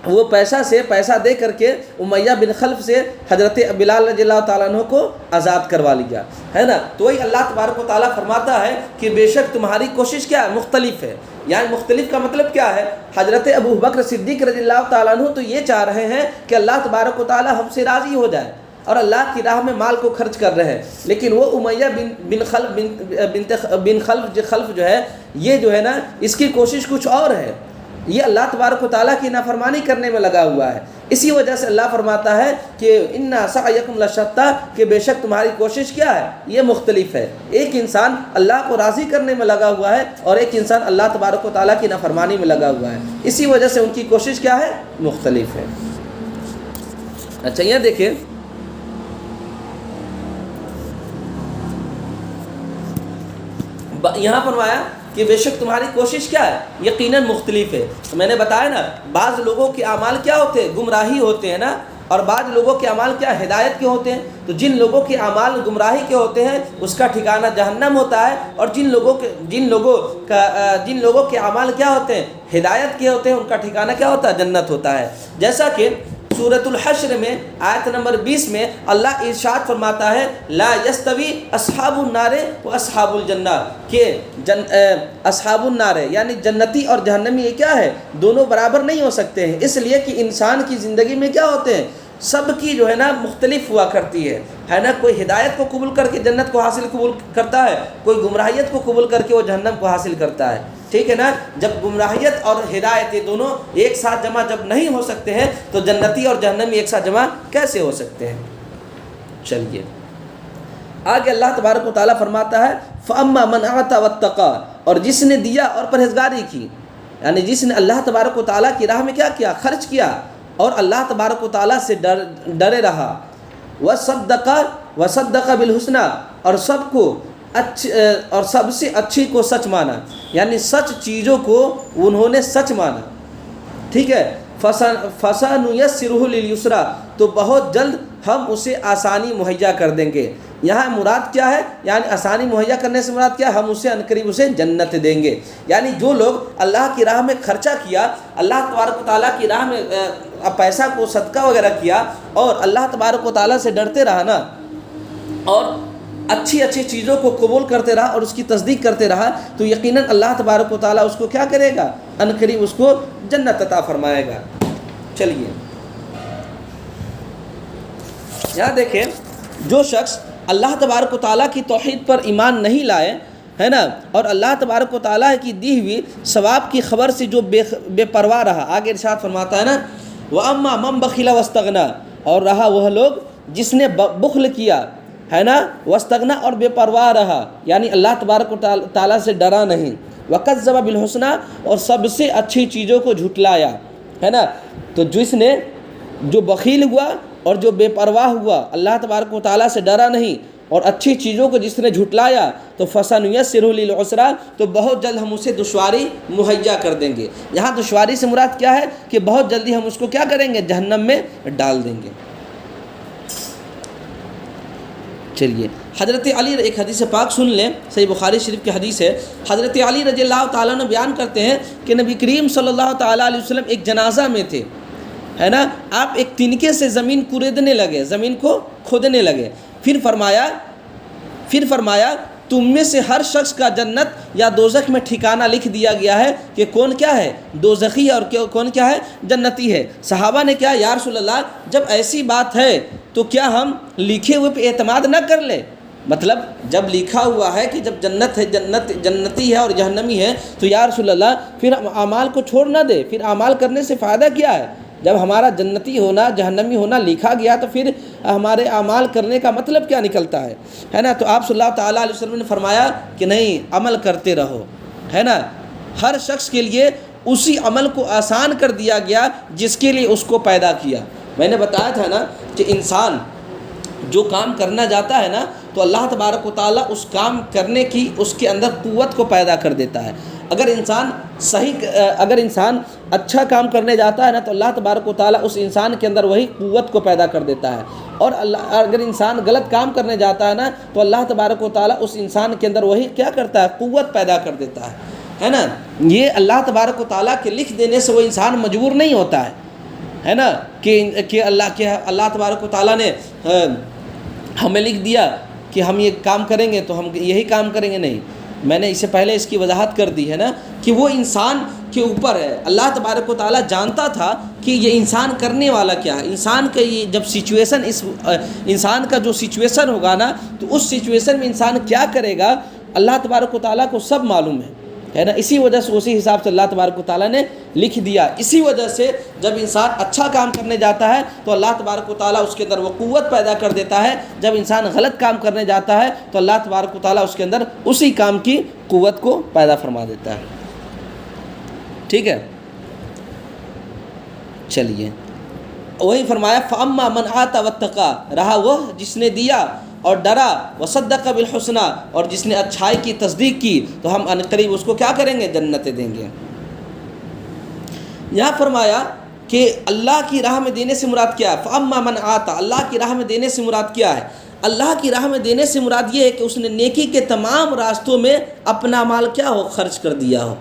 وہ پیسہ دے کر کے امیہ بن خلف سے حضرت بلال رضی اللہ تعالیٰ عنہ کو آزاد کروا لیا، ہے نا. تو وہی اللہ تبارک و تعالیٰ فرماتا ہے کہ بے شک تمہاری کوشش کیا ہے؟ مختلف ہے. یعنی مختلف کا مطلب کیا ہے؟ حضرت ابوبکر صدیق رضی اللہ تعالیٰ عنہ تو یہ چاہ رہے ہیں کہ اللہ تبارک و تعالیٰ ہم سے راضی ہو جائے اور اللہ کی راہ میں مال کو خرچ کر رہے ہیں، لیکن وہ امیہ بن خلف جو ہے، یہ جو ہے نا اس کی کوشش کچھ اور ہے. یہ اللہ تبارک و تعالیٰ کی نافرمانی کرنے میں لگا ہوا ہے. اسی وجہ سے اللہ فرماتا ہے کہ اِنَّ سَعْيَكُمْ لَشَتَّىٰ، کہ بے شک تمہاری کوشش کیا ہے؟ یہ مختلف ہے. ایک انسان اللہ کو راضی کرنے میں لگا ہوا ہے اور ایک انسان اللہ تبارک و تعالیٰ کی نافرمانی میں لگا ہوا ہے. اسی وجہ سے ان کی کوشش کیا ہے؟ مختلف ہے. اچھا یہ دیکھیں، یہاں فرمایا کہ بے شک تمہاری کوشش کیا ہے؟ یقیناً مختلف ہے. تو میں نے بتایا نا، بعض لوگوں کے اعمال کیا ہوتے ہیں؟ گمراہی ہوتے ہیں نا، اور بعض لوگوں کے اعمال کیا؟ ہدایت کے ہوتے ہیں. تو جن لوگوں کے اعمال گمراہی کے ہوتے ہیں اس کا ٹھکانہ جہنم ہوتا ہے، اور جن لوگوں کے اعمال کیا ہوتے ہیں؟ ہدایت کے ہوتے ہیں، ان کا ٹھکانہ کیا ہوتا ہے؟ جنت ہوتا ہے. جیسا کہ سورۃ الحشر میں آیت نمبر 20 میں اللہ ارشاد فرماتا ہے لا یستوی اصحاب النار و اصحاب الجنہ، کہ اصحاب النار یعنی جنتی اور جہنمی یہ کیا ہے؟ دونوں برابر نہیں ہو سکتے ہیں. اس لیے کہ انسان کی زندگی میں کیا ہوتے ہیں؟ سب کی جو ہے نا مختلف ہوا کرتی ہے نا. کوئی ہدایت کو قبول کر کے جنت کو حاصل قبول کرتا ہے، کوئی گمراہیت کو قبول کر کے وہ جہنم کو حاصل کرتا ہے. ٹھیک ہے نا. جب گمراہیت اور ہدایت یہ دونوں ایک ساتھ جمع جب نہیں ہو سکتے ہیں تو جنتی اور جہنمی ایک ساتھ جمع کیسے ہو سکتے ہیں؟ چلیے آگے اللہ تبارک و تعالیٰ فرماتا ہے فَأَمَّا مَنْ أَعْطَىٰ وَاتَّقَىٰ، اور جس نے دیا اور پرہیزگاری کی، یعنی جس نے اللہ تبارک و تعالیٰ کی راہ میں کیا کیا؟ خرچ کیا، اور اللہ تبارک و تعالیٰ سے ڈرے رہا، وصدق بالحسنی، اور سب سے اچھی کو سچ مانا، یعنی سچ چیزوں کو انہوں نے سچ مانا، ٹھیک ہے، فَسَنُيَسِّرُهُ لِلْيُسْرَىٰ، تو بہت جلد ہم اسے آسانی مہیا کر دیں گے۔ یہاں مراد کیا ہے؟ یعنی آسانی مہیا کرنے سے مراد کیا ہے؟ ہم اسے عنقریب اسے جنت دیں گے۔ یعنی جو لوگ اللہ کی راہ میں خرچہ کیا، اللہ تبارک و تعالیٰ کی راہ میں پیسہ کو صدقہ وغیرہ کیا، اور اللہ تبارک و تعالیٰ سے ڈرتے رہا نا، اور اچھی اچھی چیزوں کو قبول کرتے رہا اور اس کی تصدیق کرتے رہا، تو یقیناً اللہ تبارک و تعالیٰ اس کو کیا کرے گا؟ عنقریب اس کو جنت عطا فرمائے گا۔ چلیے یہاں دیکھیں، جو شخص اللہ تبارک و تعالیٰ کی توحید پر ایمان نہیں لائے، ہے نا، اور اللہ تبارک و تعالیٰ کی دی ہوئی ثواب کی خبر سے جو بے پرواہ رہا، آگے ارشاد فرماتا ہے نا، وَأَمَّا مَنْ بَخِلَ وَاسْتَغْنَىٰ، اور رہا وہ لوگ جس نے بخل کیا، ہے نا، واستغنا، اور بے پرواہ رہا، یعنی اللہ تبارک و تعالیٰ سے ڈرا نہیں، وَكَذَّبَ بِالْحُسْنَىٰ، اور سب سے اچھی چیزوں کو جھٹلایا، ہے نا، تو جو بخیل ہوا اور جو بے پرواہ ہوا، اللہ تبارک و تعالیٰ سے ڈرا نہیں اور اچھی چیزوں کو جس نے جھٹلایا، تو فَسَنُيَسِّرُهُ لِلْعُسْرَىٰ، تو بہت جلد ہم اسے دشواری مہیا کر دیں گے۔ یہاں دشواری سے مراد کیا ہے؟ کہ بہت جلدی ہم اس کو کیا کریں گے؟ جہنم میں ڈال دیں گے۔ چلیے حضرت علی، ایک حدیث پاک سن لیں، صحیح بخاری شریف کی حدیث ہے۔ حضرت علی رضی اللہ تعالیٰ عنہ بیان کرتے ہیں کہ نبی کریم صلی اللہ تعالیٰ علیہ وسلم ایک جنازہ میں تھے، ہے نا، آپ ایک تنکے سے زمین کوریدنے لگے، زمین کو کھودنے لگے، پھر فرمایا تم میں سے ہر شخص کا جنت یا دوزخ میں ٹھکانہ لکھ دیا گیا ہے کہ کون کیا ہے؟ دوزخی ہے، اور کون کیا ہے؟ جنتی ہے۔ صحابہ نے کہا یا رسول اللہ، جب ایسی بات ہے تو کیا ہم لکھے ہوئے پہ اعتماد نہ کر لیں؟ مطلب جب لکھا ہوا ہے کہ جب جنت ہے، جنتی ہے اور جہنمی ہے، تو یا رسول اللہ پھر اعمال کو چھوڑ نہ دے، پھر اعمال کرنے سے فائدہ کیا ہے؟ جب ہمارا جنتی ہونا جہنمی ہونا لکھا گیا تو پھر ہمارے اعمال کرنے کا مطلب کیا نکلتا ہے نا؟ تو آپ صلی اللہ تعالیٰ علیہ وسلم نے فرمایا کہ نہیں، عمل کرتے رہو، ہے نا، ہر شخص کے لیے اسی عمل کو آسان کر دیا گیا جس کے لیے اس کو پیدا کیا۔ میں نے بتایا تھا نا کہ انسان جو کام کرنا جاتا ہے نا، تو اللہ تبارک و تعالیٰ اس کام کرنے کی اس کے اندر قوت کو پیدا کر دیتا ہے۔ اگر انسان اچھا کام کرنے جاتا ہے نا، تو اللہ تبارک و تعالیٰ اس انسان کے اندر وہی قوت کو پیدا کر دیتا ہے، اور اگر انسان غلط کام کرنے جاتا ہے نا، تو اللہ تبارک و تعالیٰ اس انسان کے اندر وہی کیا کرتا ہے؟ قوت پیدا کر دیتا ہے نا۔ یہ اللہ تبارک و تعالیٰ کے لکھ دینے سے وہ انسان مجبور نہیں ہوتا ہے نا، کہ اللہ تبارک و تعالیٰ نے ہمیں لکھ دیا کہ ہم یہ کام کریں گے تو ہم یہی کام کریں گے، نہیں۔ میں نے اس سے پہلے اس کی وضاحت کر دی ہے نا کہ وہ انسان کے اوپر ہے۔ اللہ تبارک و تعالیٰ جانتا تھا کہ یہ انسان کرنے والا کیا ہے، انسان کا یہ جب سچویشن، انسان کا جو سچویشن ہوگا نا، تو اس سچویشن میں انسان کیا کرے گا، اللہ تبارک و تعالیٰ کو سب معلوم ہے نا۔ اسی وجہ سے اسی حساب سے اللہ تبارک و تعالیٰ نے لکھ دیا۔ اسی وجہ سے جب انسان اچھا کام کرنے جاتا ہے تو اللہ تبارک و تعالیٰ اس کے اندر وہ قوت پیدا کر دیتا ہے، جب انسان غلط کام کرنے جاتا ہے تو اللہ تبارک و تعالیٰ اس کے اندر اسی کام کی قوت کو پیدا فرما دیتا ہے۔ ٹھیک ہے، چلیے وہی فرمایا فَأَمَّا مَنْ آتَى وَاتَّقَىٰ، رہا وہ جس نے دیا اور ڈرا، وصدق بالحسنى، اور جس نے اچھائی کی تصدیق کی، تو ہم عنقریب اس کو کیا کریں گے؟ جنت دیں گے۔ یہاں فرمایا کہ اللہ کی راہ میں دینے سے مراد کیا ہے؟ فَأَمَّا مَنْ آتَى، اللہ کی راہ میں دینے سے مراد کیا ہے؟ اللہ کی راہ میں دینے سے مراد یہ ہے کہ اس نے نیکی کے تمام راستوں میں اپنا مال کیا ہو؟ خرچ کر دیا ہو۔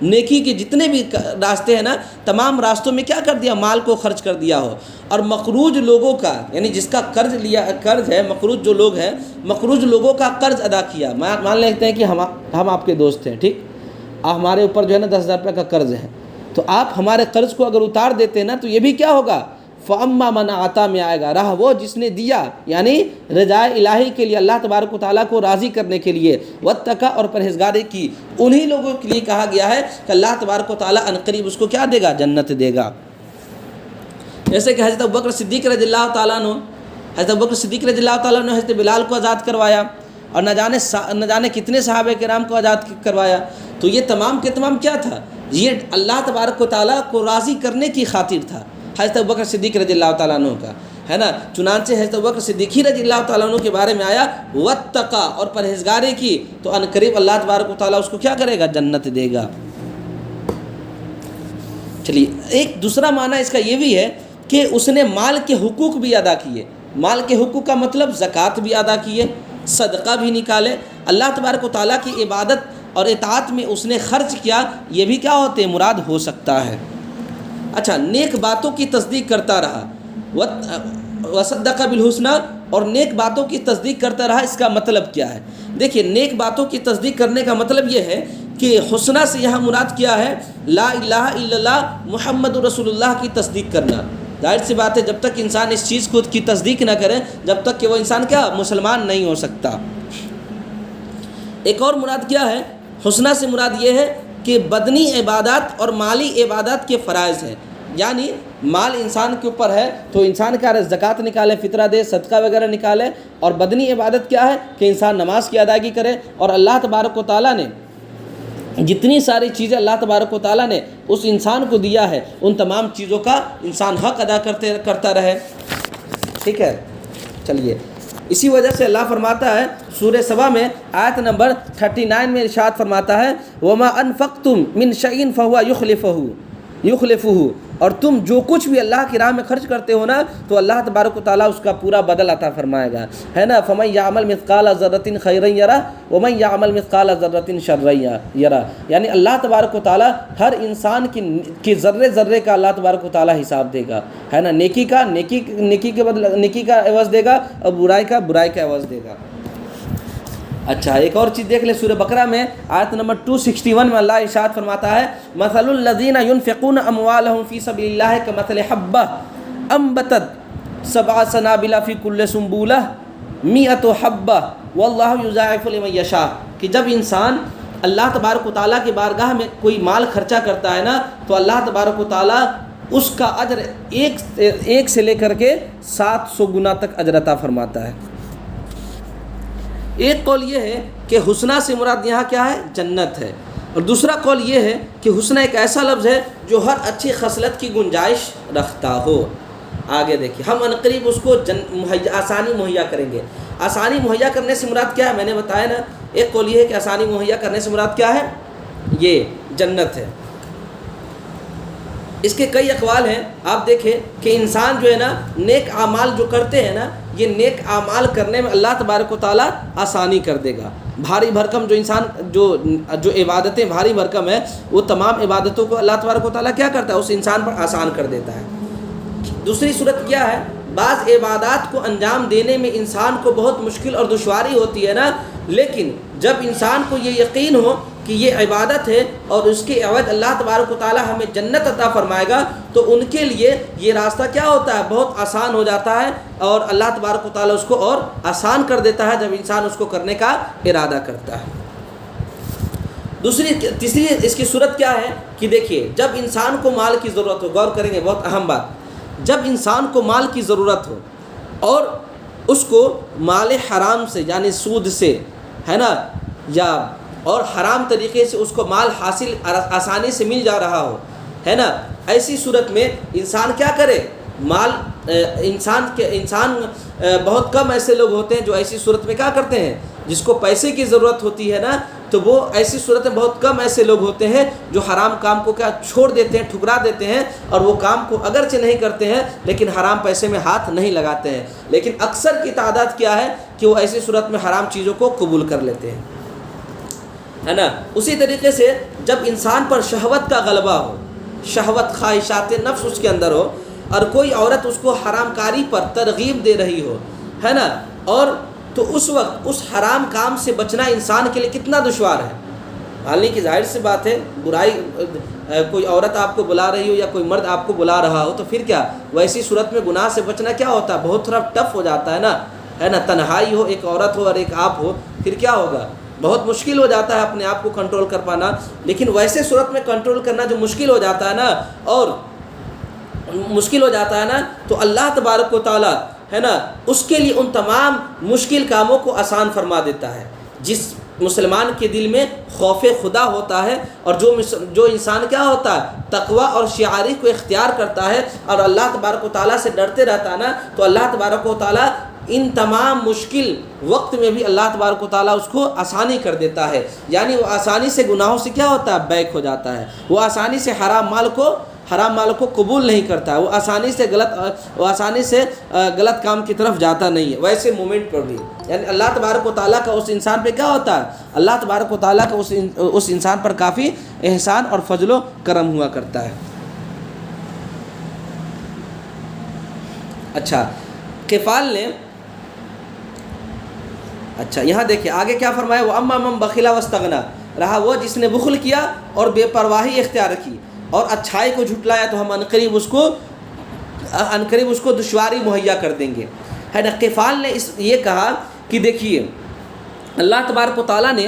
نیکی کے جتنے بھی راستے ہیں نا، تمام راستوں میں کیا کر دیا؟ مال کو خرچ کر دیا ہو۔ اور مقروض لوگوں کا، یعنی جس کا قرض ہے، مقروض جو لوگ ہیں، مقروض لوگوں کا قرض ادا کیا۔ مان لیتے ہیں کہ ہم آپ کے دوست ہیں، ٹھیک، ہمارے اوپر جو ہے نا 10,000 روپے کا قرض ہے، تو آپ ہمارے قرض کو اگر اتار دیتے ہیں نا، تو یہ بھی کیا ہوگا؟ فَأَمَّا مَنْ آتَى میں آئے گا، رہا وہ جس نے دیا، یعنی رضائے الہی کے لیے، اللہ تبارک و تعالیٰ کو راضی کرنے کے لیے، واتقى، اور پرہیزگاری کی، انہی لوگوں کے لیے کہا گیا ہے کہ اللہ تبارک و تعالیٰ عنقریب اس کو کیا دے گا؟ جنت دے گا۔ جیسے کہ حضرت ابوبکر صدیق رضی اللہ تعالیٰ عنہ، حضرت بلال کو آزاد کروایا، اور نہ جانے کتنے صحابہ کرام کو آزاد کروایا۔ تو یہ تمام کے تمام کیا تھا؟ یہ اللہ تبارک و تعالیٰ کو راضی کرنے کی خاطر تھا، حضرت ابوبکر صدیق رضی اللہ تعالیٰ عنہ کا، ہے نا، چنانچہ حضرت ابوبکر صدیق رضی اللہ تعالیٰ عنہ کے بارے میں آیا واتقا، اور پرہیزگاری کی، تو ان قریب اللہ تبارک و تعالیٰ اس کو کیا کرے گا؟ جنت دے گا۔ چلیے، ایک دوسرا معنی اس کا یہ بھی ہے کہ اس نے مال کے حقوق بھی ادا کیے۔ مال کے حقوق کا مطلب زکوٰۃ بھی ادا کیے، صدقہ بھی نکالے، اللہ تبارک و تعالیٰ کی عبادت اور اطاعت میں اس نے خرچ کیا، یہ بھی کیا ہوتے ہیں؟ مراد ہو سکتا ہے۔ اچھا، نیک باتوں کی تصدیق کرتا رہا، وصدق بالحسنی، اور نیک باتوں کی تصدیق کرتا رہا، اس کا مطلب کیا ہے؟ دیکھیے، نیک باتوں کی تصدیق کرنے کا مطلب یہ ہے کہ حسنہ سے یہاں مراد کیا ہے؟ لا الہ الا اللہ محمد رسول اللہ کی تصدیق کرنا۔ ظاہر سی بات ہے، جب تک انسان اس چیز کو کی تصدیق نہ کرے، جب تک کہ وہ انسان کیا؟ مسلمان نہیں ہو سکتا۔ ایک اور مراد کیا ہے؟ حسنہ سے مراد یہ ہے کہ بدنی عبادات اور مالی عبادات کے فرائض ہیں، یعنی مال انسان کے اوپر ہے تو انسان کیا ہے؟ زکوٰۃ نکالے، فطرہ دے، صدقہ وغیرہ نکالے، اور بدنی عبادت کیا ہے؟ کہ انسان نماز کی ادائیگی کرے، اور اللہ تبارک و تعالیٰ نے جتنی ساری چیزیں اللہ تبارک و تعالیٰ نے اس انسان کو دیا ہے، ان تمام چیزوں کا انسان حق ادا کرتا رہے۔ ٹھیک ہے، چلیے، اسی وجہ سے اللہ فرماتا ہے سورہ سبا میں آیت نمبر 39 میں ارشاد فرماتا ہے وَمَا أَنفَقْتُم مِّن شَيْءٍ فَهُوَ يُخْلِفُهُ، اور تم جو کچھ بھی اللہ کی راہ میں خرچ کرتے ہو نا، تو اللہ تبارک و تعالیٰ اس کا پورا بدل عطا فرمائے گا، ہے نا۔ فَمَن يَعْمَلْ مِثْقَالَ ذَرَّةٍ خَيْرًا يَرَهُ وَمَن يَعْمَلْ مِثْقَالَ ذَرَّةٍ شَرًّا يَرَهُ، یعنی اللہ تبارک و تعالیٰ ہر انسان کی ذرے ذرے کا اللہ تبارک و تعالیٰ حساب دے گا، ہے نا۔ نیکی کے بدلے نیکی کا عوض دے گا، اور برائی کا عوض دے گا۔ اچھا، ایک اور چیز دیکھ لیں، سورہ بقرہ میں آیت نمبر 261 میں اللہ ارشاد فرماتا ہے مثل الذین ينفقون اموالهم فی سبیل اللہ کمثل حبہ انبتت 7 سنابل فی کل سنبولہ 100 حبہ واللہ یضاعف لمن یشاء، کہ جب انسان اللہ تبارک و تعالیٰ کی بارگاہ میں کوئی مال خرچہ کرتا ہے نا، تو اللہ تبارک و تعالیٰ اس کا اجر ایک سے لے کر کے 700 گنا تک اجر عطا فرماتا ہے۔ ایک قول یہ ہے کہ حسنہ سے مراد یہاں کیا ہے؟ جنت ہے، اور دوسرا قول یہ ہے کہ حسنہ ایک ایسا لفظ ہے جو ہر اچھی خصلت کی گنجائش رکھتا ہو۔ آگے دیکھیے، ہم عنقریب اس کو آسانی مہیا کریں گے۔ آسانی مہیا کرنے سے مراد کیا ہے؟ میں نے بتایا نا، ایک قول یہ ہے کہ آسانی مہیا کرنے سے مراد کیا ہے؟ یہ جنت ہے۔ اس کے کئی اقوال ہیں، آپ دیکھیں کہ انسان جو ہے نا نیک اعمال جو کرتے ہیں نا، یہ نیک اعمال کرنے میں اللہ تبارک و تعالیٰ آسانی کر دے گا۔ بھاری بھرکم جو انسان جو عبادتیں بھاری بھرکم ہے، وہ تمام عبادتوں کو اللہ تبارک و تعالیٰ کیا کرتا ہے؟ اس انسان پر آسان کر دیتا ہے۔ دوسری صورت کیا ہے؟ بعض عبادات کو انجام دینے میں انسان کو بہت مشکل اور دشواری ہوتی ہے نا، لیکن جب انسان کو یہ یقین ہو کہ یہ عبادت ہے اور اس کے عوض اللہ تبارک و تعالیٰ ہمیں جنت عطا فرمائے گا، تو ان کے لیے یہ راستہ کیا ہوتا ہے؟ بہت آسان ہو جاتا ہے، اور اللہ تبارک و تعالیٰ اس کو اور آسان کر دیتا ہے جب انسان اس کو کرنے کا ارادہ کرتا ہے۔ تیسری اس کی صورت کیا ہے کہ دیکھیے، جب انسان کو مال کی ضرورت ہو، غور کریں گے، بہت اہم بات، جب انسان کو مال کی ضرورت ہو اور اس کو مال حرام سے یعنی سود سے، ہے نا، یا اور حرام طریقے سے اس کو مال حاصل آسانی سے مل جا رہا ہو، ہے نا، ایسی صورت میں انسان کیا کرے؟ انسان بہت کم ایسے لوگ ہوتے ہیں جو ایسی صورت میں کیا کرتے ہیں؟ جس کو پیسے کی ضرورت ہوتی ہے نا، تو وہ ایسی صورت میں بہت کم ایسے لوگ ہوتے ہیں جو حرام کام کو کیا چھوڑ دیتے ہیں، ٹھکرا دیتے ہیں، اور وہ کام کو اگرچہ نہیں کرتے ہیں لیکن حرام پیسے میں ہاتھ نہیں لگاتے ہیں، لیکن اکثر کی تعداد کیا ہے کہ وہ ایسی صورت میں حرام چیزوں کو قبول کر لیتے ہیں، ہے نا۔ اسی طریقے سے جب انسان پر شہوت کا غلبہ ہو، شہوت خواہشات نفس اس کے اندر ہو، اور کوئی عورت اس کو حرام کاری پر ترغیب دے رہی ہو، ہے نا، اور تو اس وقت اس حرام کام سے بچنا انسان کے لیے کتنا دشوار ہے۔ حالانکہ ظاہر سی بات ہے، برائی کوئی عورت آپ کو بلا رہی ہو یا کوئی مرد آپ کو بلا رہا ہو، تو پھر کیا ویسی صورت میں گناہ سے بچنا کیا ہوتا ہے؟ بہت تھوڑا ٹف ہو جاتا ہے نا، ہے نا، تنہائی ہو، ایک عورت ہو اور ایک آپ ہو، پھر کیا ہوگا؟ بہت مشکل ہو جاتا ہے اپنے آپ کو کنٹرول کر پانا۔ لیکن ویسے صورت میں کنٹرول کرنا جو مشکل ہو جاتا ہے نا، اور مشکل ہو جاتا ہے نا، تو اللہ تبارک و تعالیٰ، ہے نا، اس کے لیے ان تمام مشکل کاموں کو آسان فرما دیتا ہے۔ جس مسلمان کے دل میں خوف خدا ہوتا ہے اور جو انسان کیا ہوتا ہے تقوی اور شعاری کو اختیار کرتا ہے اور اللہ تبارک و تعالیٰ سے ڈرتے رہتا ہے نا، تو اللہ تبارک و تعالیٰ ان تمام مشکل وقت میں بھی اللہ تبارک و تعالیٰ اس کو آسانی کر دیتا ہے، یعنی وہ آسانی سے گناہوں سے کیا ہوتا ہے بیک ہو جاتا ہے، وہ آسانی سے حرام مال کو قبول نہیں کرتا ہے، وہ آسانی سے غلط کام کی طرف جاتا نہیں ہے۔ ویسے مومنٹ پر بھی یعنی اللہ تبارک و تعالیٰ کا اس انسان پہ کیا ہوتا ہے، اللہ تبارک و تعالیٰ کا اس انسان پر کافی احسان اور فضل و کرم ہوا کرتا ہے۔ اچھا قفال نے یہاں دیکھیں آگے کیا فرمایا، وَأَمَّا مَنْ بَخِلَ وَاسْتَغْنَىٰ، رہا وہ جس نے بخل کیا اور بے پرواہی اختیار کی اور اچھائی کو جھٹلایا تو ہم عنقریب اس کو دشواری مہیا کر دیں گے، ہے نا۔ قفال نے یہ کہا کہ دیکھیے اللہ تبارک و تعالیٰ نے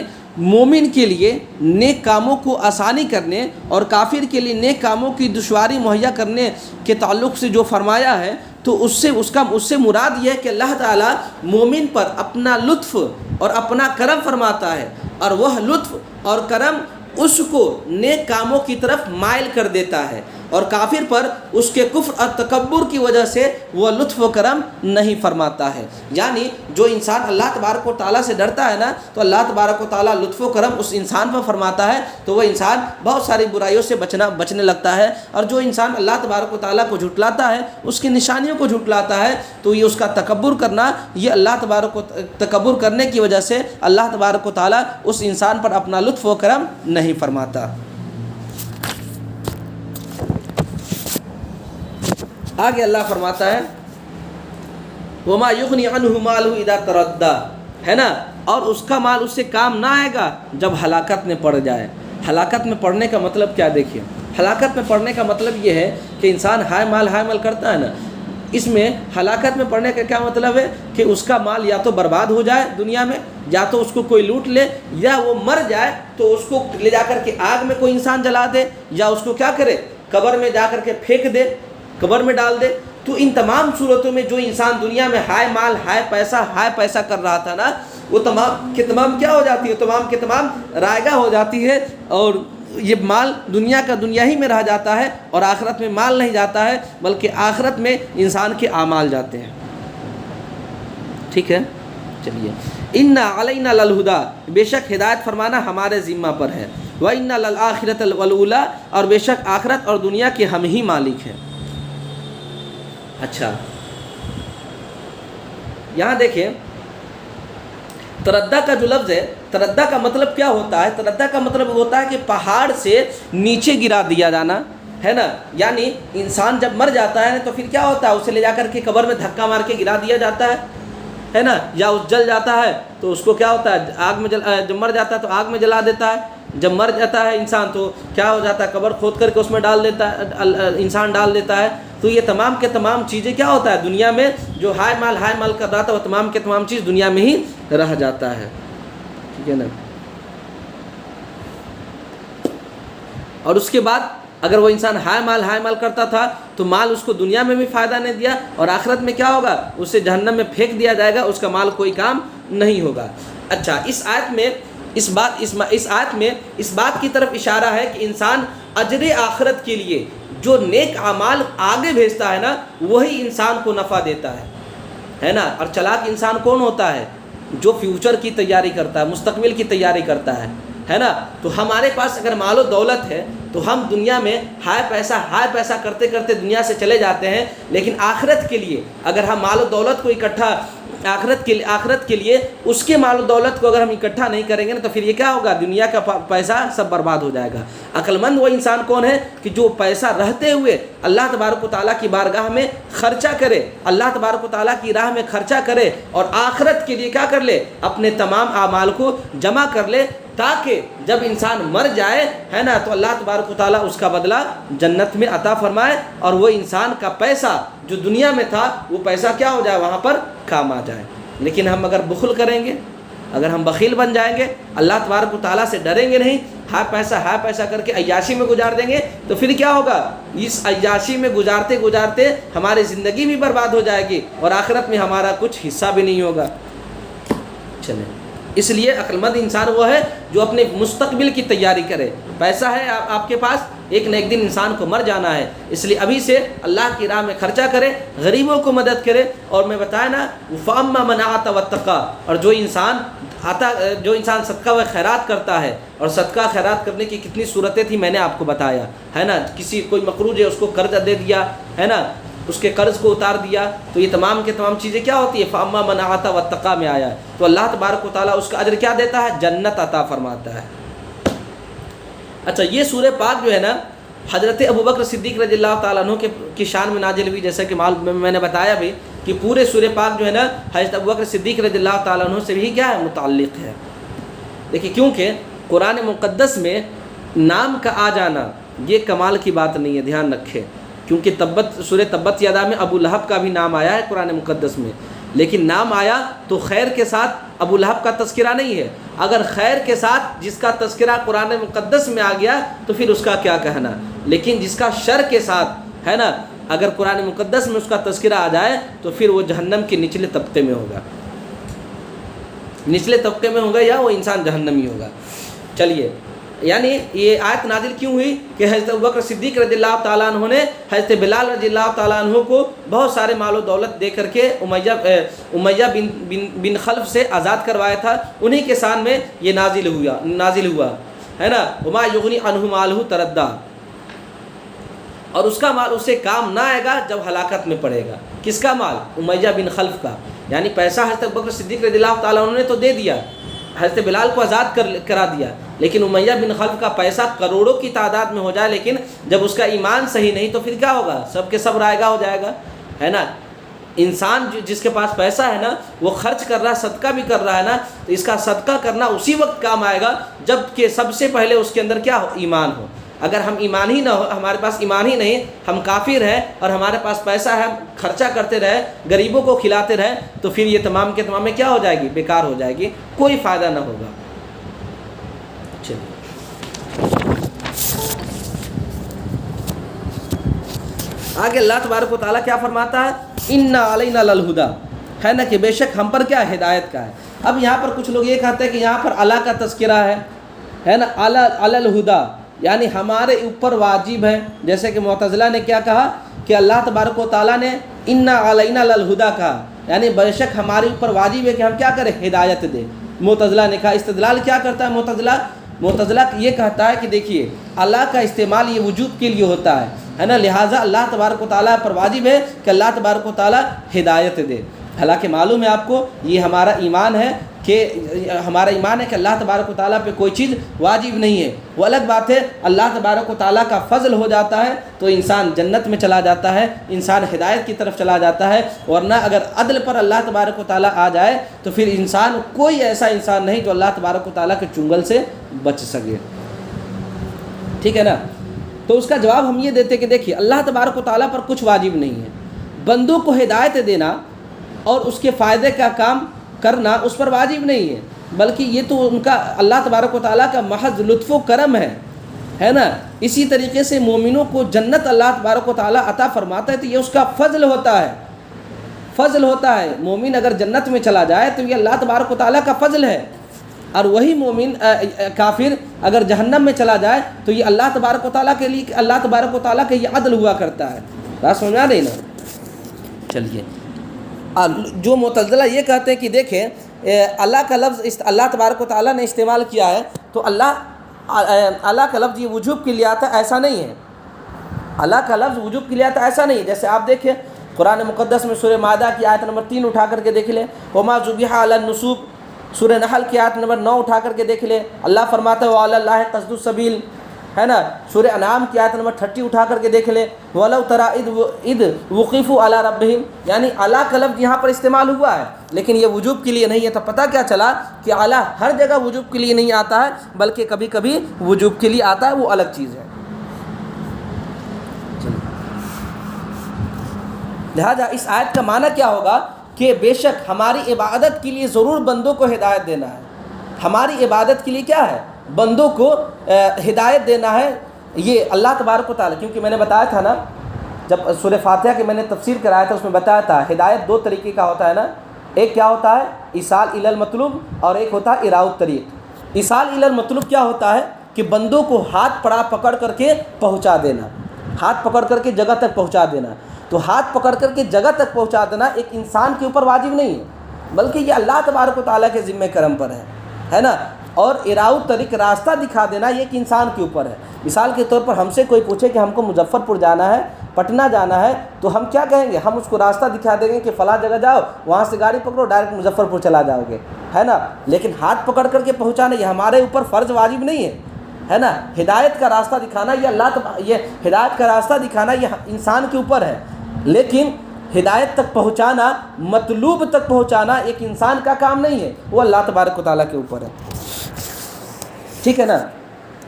مومن کے لیے نیک کاموں کو آسانی کرنے اور کافر کے لیے نیک کاموں کی دشواری مہیا کرنے کے تعلق سے جو فرمایا ہے، تو اس سے مراد یہ ہے کہ اللہ تعالیٰ مومن پر اپنا لطف اور اپنا کرم فرماتا ہے، اور وہ لطف اور کرم اس کو نیک کاموں کی طرف مائل کر دیتا ہے، اور کافر پر اس کے کفر اور تکبر کی وجہ سے وہ لطف و کرم نہیں فرماتا ہے۔ یعنی جو انسان اللہ تبارک و تعالیٰ سے ڈرتا ہے نا، تو اللہ تبارک و تعالیٰ لطف و کرم اس انسان پر فرماتا ہے، تو وہ انسان بہت ساری برائیوں سے بچنے لگتا ہے، اور جو انسان اللہ تبارک و تعالیٰ کو جھٹلاتا ہے، اس کی نشانیوں کو جھٹلاتا ہے، تو یہ اس کا تکبر کرنا، یہ اللہ تبارک و تکبر کرنے کی وجہ سے اللہ تبارک و تعالیٰ اس انسان پر اپنا لطف و کرم نہیں فرماتا۔ آگے اللہ فرماتا ہے وَمَا يُغْنِي عَنْهُ مَالُهُ إِذَا تَرَدَّىٰ، ہے نا، اور اس کا مال اس سے کام نہ آئے گا جب ہلاکت میں پڑ جائے۔ ہلاکت میں پڑنے کا مطلب کیا، دیکھیے ہلاکت میں پڑنے کا مطلب یہ ہے کہ انسان ہائے مال کرتا ہے نا، اس میں ہلاکت میں پڑنے کا کیا مطلب ہے کہ اس کا مال یا تو برباد ہو جائے دنیا میں، یا تو اس کو کوئی لوٹ لے، یا وہ مر جائے تو اس کو لے جا کر کے آگ میں کوئی انسان جلا دے، یا اس کو کیا کرے قبر میں جا کر کے پھینک دے، قبر میں ڈال دے۔ تو ان تمام صورتوں میں جو انسان دنیا میں ہائے مال ہائے پیسہ کر رہا تھا نا، وہ تمام کے تمام کیا ہو جاتی ہے، تمام کے تمام رائگاں ہو جاتی ہے، اور یہ مال دنیا کا دنیا ہی میں رہ جاتا ہے، اور آخرت میں مال نہیں جاتا ہے بلکہ آخرت میں انسان کے اعمال جاتے ہیں۔ ٹھیک ہے، چلیے اِنَّ عَلَيْنَا لَلْهُدَىٰ، بے شک ہدایت فرمانا ہمارے ذمہ پر ہے، وَإِنَّ لَلْآخِرَةَ وَالْأُولَىٰ، اور بے شک آخرت اور دنیا کے ہم ہی مالک ہیں۔ اچھا یہاں دیکھیں تردہ کا جو لفظ ہے، تردہ کا مطلب کیا ہوتا ہے، تردہ کا مطلب ہوتا ہے کہ پہاڑ سے نیچے گرا دیا جانا، ہے نا۔ یعنی انسان جب مر جاتا ہے تو پھر کیا ہوتا ہے، اسے لے جا کر کے قبر میں دھکا مار کے گرا دیا جاتا ہے نا، یا اس جل جاتا ہے تو اس کو کیا ہوتا ہے آگ میں جب مر جاتا ہے تو آگ میں جلا دیتا ہے، جب مر جاتا ہے انسان تو کیا ہو جاتا ہے قبر کھود کر کے اس میں ڈال دیتا ہے، انسان ڈال دیتا ہے۔ تو یہ تمام کے تمام چیزیں کیا ہوتا ہے دنیا میں جو ہائے مال کر رہا تھا، وہ تمام کے تمام چیز دنیا میں ہی رہ جاتا ہے، ٹھیک ہے نا۔ اور اس کے بعد اگر وہ انسان ہائے مال کرتا تھا تو مال اس کو دنیا میں بھی فائدہ نہیں دیا، اور آخرت میں کیا ہوگا، اسے جہنم میں پھینک دیا جائے گا، اس کا مال کوئی کام نہیں ہوگا۔ اچھا اس آیت میں اس بات کی طرف اشارہ ہے کہ انسان اجر آخرت کے لیے جو نیک اعمال آگے بھیجتا ہے نا، وہی انسان کو نفع دیتا ہے نا۔ اور چلاک انسان کون ہوتا ہے، جو فیوچر کی تیاری کرتا ہے، مستقبل کی تیاری کرتا ہے نا۔ تو ہمارے پاس اگر مال و دولت ہے تو ہم دنیا میں ہائے پیسہ کرتے کرتے دنیا سے چلے جاتے ہیں، لیکن آخرت کے لیے اگر ہم مال و دولت کو اکٹھا آخرت کے لیے اس کے مال و دولت کو اگر ہم اکٹھا نہیں کریں گے نا، تو پھر یہ کیا ہوگا، دنیا کا پیسہ سب برباد ہو جائے گا۔ عقل مند وہ انسان کون ہے کہ جو پیسہ رہتے ہوئے اللہ تبارک و تعالیٰ کی بارگاہ میں خرچہ کرے، اللہ تبارک و تعالیٰ کی راہ میں خرچہ کرے، اور آخرت کے لیے کیا کر لے، اپنے تمام اعمال کو جمع کر لے، تاکہ جب انسان مر جائے ہے نا تو اللہ تبارک و تعالیٰ اس کا بدلہ جنت میں عطا فرمائے، اور وہ انسان کا پیسہ جو دنیا میں تھا وہ پیسہ کیا ہو جائے، وہاں پر کام آ جائے۔ لیکن ہم اگر بخل کریں گے، اگر ہم بخیل بن جائیں گے، اللہ تبارک و تعالیٰ سے ڈریں گے نہیں، ہائے پیسہ کر کے عیاشی میں گزار دیں گے، تو پھر کیا ہوگا، اس عیاشی میں گزارتے ہماری زندگی بھی برباد ہو جائے گی، اور آخرت میں ہمارا کچھ حصہ بھی نہیں ہوگا۔ چلیں اس لیے عقلمند انسان وہ ہے جو اپنے مستقبل کی تیاری کرے. پیسہ ہے آپ کے پاس، ایک نہ ایک دن انسان کو مر جانا ہے، اس لیے ابھی سے اللہ کی راہ میں خرچہ کرے، غریبوں کو مدد کرے. اور میں بتایا نا فَأَمَّا مَنْ آتَ وَاتَّقَى، اور جو انسان صدقہ و خیرات کرتا ہے. اور صدقہ خیرات کرنے کی کتنی صورتیں تھیں میں نے آپ کو بتایا ہے نا. کوئی مقروض ہے اس کو قرض دے دیا ہے نا، اس کے قرض کو اتار دیا، تو یہ تمام کے تمام چیزیں کیا ہوتی ہے؟ فَأَمَّا مَنْ آتَ وَاتَّقَى میں آیا ہے. تو اللہ تبارک و تعالیٰ اس کا اجر کیا دیتا ہے؟ جنت عطا فرماتا ہے. اچھا، یہ سورہ پاک جو ہے نا حضرت ابوبکر صدیق رضی اللہ تعالیٰ عنہ کی شان میں نازل ہوئی، جیسا کہ میں نے بتایا بھی کہ پورے سورہ پاک جو ہے نا حضرت ابوبکر صدیق رضی اللہ تعالیٰ عنہ سے بھی کیا ہے؟ متعلق ہے. دیکھیے، کیونکہ قرآن مقدس میں نام کا آ جانا یہ کمال کی بات نہیں ہے، دھیان رکھے. کیونکہ سورہ تبت یدا میں ابو لہب کا بھی نام آیا ہے قرآن مقدس میں، لیکن نام آیا تو خیر کے ساتھ ابو لہب کا تذکرہ نہیں ہے. اگر خیر کے ساتھ جس کا تذکرہ قرآن مقدس میں آ گیا تو پھر اس کا کیا کہنا. لیکن جس کا شر کے ساتھ ہے نا، اگر قرآن مقدس میں اس کا تذکرہ آ جائے تو پھر وہ جہنم کے نچلے طبقے میں ہوگا، نچلے طبقے میں ہوگا، یا وہ انسان جہنمی ہوگا. چلیے، یعنی یہ آیت نازل کیوں ہوئی کہ حضرت ابوبکر صدیق رضی اللہ تعالیٰ عنہ نے حضرت بلال رضی اللہ تعالیٰ عنہ کو بہت سارے مال و دولت دے کر کے امیہ بن خلف سے آزاد کروایا تھا. انہی کے شان میں یہ نازل ہوا ہے نا. وما یغنی عنہ مالہ تردی، اور اس کا مال اسے کام نہ آئے گا جب ہلاکت میں پڑے گا. کس کا مال؟ امیہ بن خلف کا. یعنی پیسہ حضرت ابوبکر صدیق رضی اللہ تعالیٰ عنہ نے تو دے دیا، حضرت بلال کو آزاد کرا دیا، لیکن امیہ بن خلف کا پیسہ کروڑوں کی تعداد میں ہو جائے، لیکن جب اس کا ایمان صحیح نہیں تو پھر کیا ہوگا؟ سب کے سب رائے گا ہو جائے گا، ہے نا. انسان جس کے پاس پیسہ ہے نا، وہ خرچ کر رہا ہے، صدقہ بھی کر رہا ہے نا، تو اس کا صدقہ کرنا اسی وقت کام آئے گا جب کہ سب سے پہلے اس کے اندر کیا ہو؟ ایمان ہو. اگر ہم ایمان ہی نہ ہو، ہمارے پاس ایمان ہی نہیں، ہم کافر ہیں اور ہمارے پاس پیسہ ہے، ہم خرچہ کرتے رہے، غریبوں کو کھلاتے رہے، تو پھر یہ تمام کے تمام میں کیا ہو جائے گی؟ بیکار ہو جائے گی، کوئی فائدہ نہ ہوگا. چلیے آگے اللہ تبارک و تعالیٰ کیا فرماتا ہے؟ اِنَّا عَلَيْنَا لَلْهُدَىٰ، ہے نا کہ بے شک ہم پر کیا ہدایت کا ہے. اب یہاں پر کچھ لوگ یہ کہتے ہیں کہ یہاں پر اللہ کا تذکرہ ہے نا، علی الہدیٰ، یعنی ہمارے اوپر واجب ہے. جیسے کہ معتزلہ نے کیا کہا کہ اللہ تبارک و تعالیٰ نے اِنَّا عَلَيْنَا لَلْهُدَىٰ کہا، یعنی بے شک ہمارے اوپر واجب ہے کہ ہم کیا کریں؟ ہدایت دیں. معتزلہ نے کہا. استدلال کیا کرتا ہے معتزلہ یہ کہتا ہے کہ دیکھیے، اللہ کا استعمال یہ وجوب کے لیے ہوتا ہے نا، لہٰذا اللہ تبارک و تعالیٰ پر واجب ہے کہ اللہ تبارک و تعالیٰ ہدایت دے. حالانکہ معلوم ہے آپ کو یہ ہمارا ایمان ہے کہ اللہ تبارک و تعالیٰ پہ کوئی چیز واجب نہیں ہے. وہ الگ بات ہے، اللہ تبارک و تعالیٰ کا فضل ہو جاتا ہے تو انسان جنت میں چلا جاتا ہے، انسان ہدایت کی طرف چلا جاتا ہے. ورنہ اگر عدل پر اللہ تبارک و تعالیٰ آ جائے تو پھر کوئی ایسا انسان نہیں جو اللہ تبارک و تعالیٰ کے چنگل سے بچ سکے. ٹھیک ہے نا. تو اس کا جواب ہم یہ دیتے کہ دیکھیے، اللہ تبارک و تعالیٰ پر کچھ واجب نہیں ہے. بندوں کو ہدایت دینا اور اس کے فائدے کا کام کرنا اس پر واجب نہیں ہے، بلکہ یہ تو ان کا اللہ تبارک و تعالیٰ کا محض لطف و کرم ہے نا. اسی طریقے سے مومنوں کو جنت اللہ تبارک و تعالیٰ عطا فرماتا ہے تو یہ اس کا فضل ہوتا ہے. مومن اگر جنت میں چلا جائے تو یہ اللہ تبارک و تعالیٰ کا فضل ہے، اور وہی مومن کافر اگر جہنم میں چلا جائے تو یہ اللہ تبارک و تعالیٰ کے لیے، اللہ تبارک و تعالیٰ کا یہ عدل ہوا کرتا ہے. بات سمجھا رہی نا. چلیے، جو معتزلہ یہ کہتے ہیں کہ دیکھیں اللہ کا لفظ اللہ تبارک و تعالیٰ نے استعمال کیا ہے تو اللہ کا لفظ یہ وجوب کے لیے آتا ہے، ایسا نہیں ہے. اللہ کا لفظ وجوب کے لیے آتا ہے ایسا نہیں. جیسے آپ دیکھیں قرآن مقدس میں سورہ مائدہ کی آیت نمبر 3 اٹھا کر کے دیکھ لیں. وما ذبح علی النصوب، سورہ نحل کی آیت نمبر 9 اٹھا کر کے دیکھ لیں. اللہ فرماتا ہے وعلی اللہ قصد السبیل، ہے نا. سورہ انعام کی آیت نمبر 30 اٹھا کر کے دیکھ لیں. وَلَوْ تَرَىٰ اِذْ وُقِفُوا عَلَىٰ رَبِّهِمْ، یعنی اللہ کا لفظ یہاں پر استعمال ہوا ہے لیکن یہ وجوب کے لیے نہیں ہے. تو پتہ کیا چلا کہ اعلیٰ ہر جگہ وجوب کے لیے نہیں آتا ہے، بلکہ کبھی کبھی وجوب کے لیے آتا ہے، وہ الگ چیز ہے. لہذا اس آیت کا معنی کیا ہوگا کہ بے شک ہماری عبادت کے لیے ضرور بندوں کو ہدایت دینا ہے. ہماری عبادت کے لیے کیا ہے؟ بندوں کو ہدایت دینا ہے. یہ اللہ تبارک و تعالیٰ، کیونکہ میں نے بتایا تھا نا جب سورہ فاتحہ کی میں نے تفسیر کرایا تھا اس میں بتایا تھا ہدایت 2 طریقے کا ہوتا ہے نا. ایک کیا ہوتا ہے ایصال الی المطلوب اور ایک ہوتا ہے اراء الطریق۔ ایصال الی المطلوب کیا ہوتا ہے کہ بندوں کو ہاتھ پکڑ کر کے پہنچا دینا، ہاتھ پکڑ کر کے جگہ تک پہنچا دینا۔ تو ہاتھ پکڑ کر کے جگہ تک پہنچا دینا ایک انسان کے اوپر واجب نہیں ہے، بلکہ یہ اللہ تبارک و تعالیٰ کے ذمہ کرم پر ہے نا۔ اور اراء الطریق راستہ دکھا دینا یہ ایک انسان کے اوپر ہے۔ مثال کے طور پر ہم سے کوئی پوچھے کہ ہم کو مظفر پور جانا ہے، پٹنہ جانا ہے، تو ہم کیا کہیں گے؟ ہم اس کو راستہ دکھا دیں گے کہ فلاں جگہ جاؤ، وہاں سے گاڑی پکڑو، ڈائریکٹ مظفر پور چلا جاؤ گے، ہے نا۔ لیکن ہاتھ پکڑ کر کے پہنچانا یہ ہمارے اوپر فرض واجب نہیں ہے نا۔ ہدایت کا راستہ دکھانا یہ ہدایت کا راستہ دکھانا یہ انسان کے اوپر ہے، لیکن ہدایت تک پہنچانا، مطلوب تک پہنچانا ایک انسان کا کام نہیں ہے، وہ اللہ تبارک و تعالیٰ کے اوپر ہے، ٹھیک ہے نا۔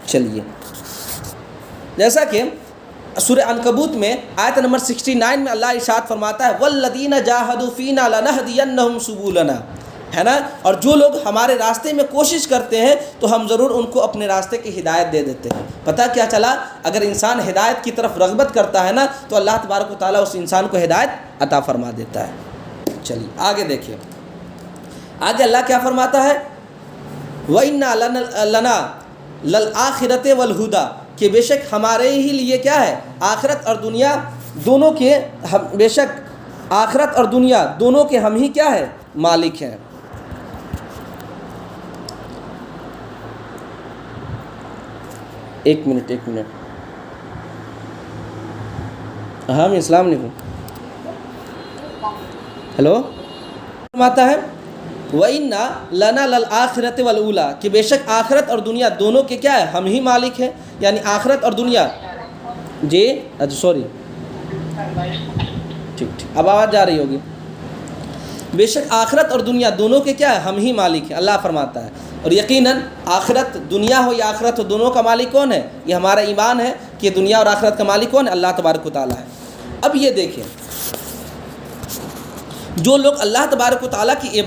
چلیے، جیسا کہ سورہ عنکبوت میں آیت نمبر 69 میں اللہ ارشاد فرماتا ہے والذین جاہدوا فینا لنہدینہم سبلنا، ہے نا۔ اور جو لوگ ہمارے راستے میں کوشش کرتے ہیں تو ہم ضرور ان کو اپنے راستے کی ہدایت دے دیتے ہیں۔ پتہ کیا چلا؟ اگر انسان ہدایت کی طرف رغبت کرتا ہے نا تو اللہ تبارک و تعالیٰ اس انسان کو ہدایت عطا فرما دیتا ہے۔ چلیے آگے دیکھیے، آگے اللہ کیا فرماتا ہے؟ وَإِنَّا لَنَا لَلْآخِرَةِ وَالْهُدَى، کہ بے شک ہمارے ہی لیے کیا ہے؟ آخرت اور دنیا دونوں کے، بے شک آخرت اور دنیا دونوں کے ہم ہی کیا ہے؟ مالک ہیں۔ ایک منٹ ہاں میں اسلام نہیں ہوں۔ ہیلو، فرماتا ہے وَإِنَّا لَنَا لَلْآخِرَةِ وَالْأُولَىٰ، کہ بے شک آخرت اور دنیا دونوں کے کیا ہے؟ ہم ہی مالک ہیں، یعنی آخرت اور دنیا۔ جی سوری، ٹھیک اب آواز جا رہی ہوگی۔ بے شک آخرت اور دنیا دونوں کے کیا ہے؟ ہم ہی مالک ہیں، اللہ فرماتا ہے۔ اور یقیناً آخرت دنیا ہو یا آخرت ہو، دونوں کا مالک کون ہے؟ یہ ہمارا ایمان ہے کہ دنیا اور آخرت کا مالک کون ہے؟ اللہ تبارک و تعالیٰ ہے۔ اب یہ دیکھیں، جو لوگ اللہ تبارک و تعالیٰ کی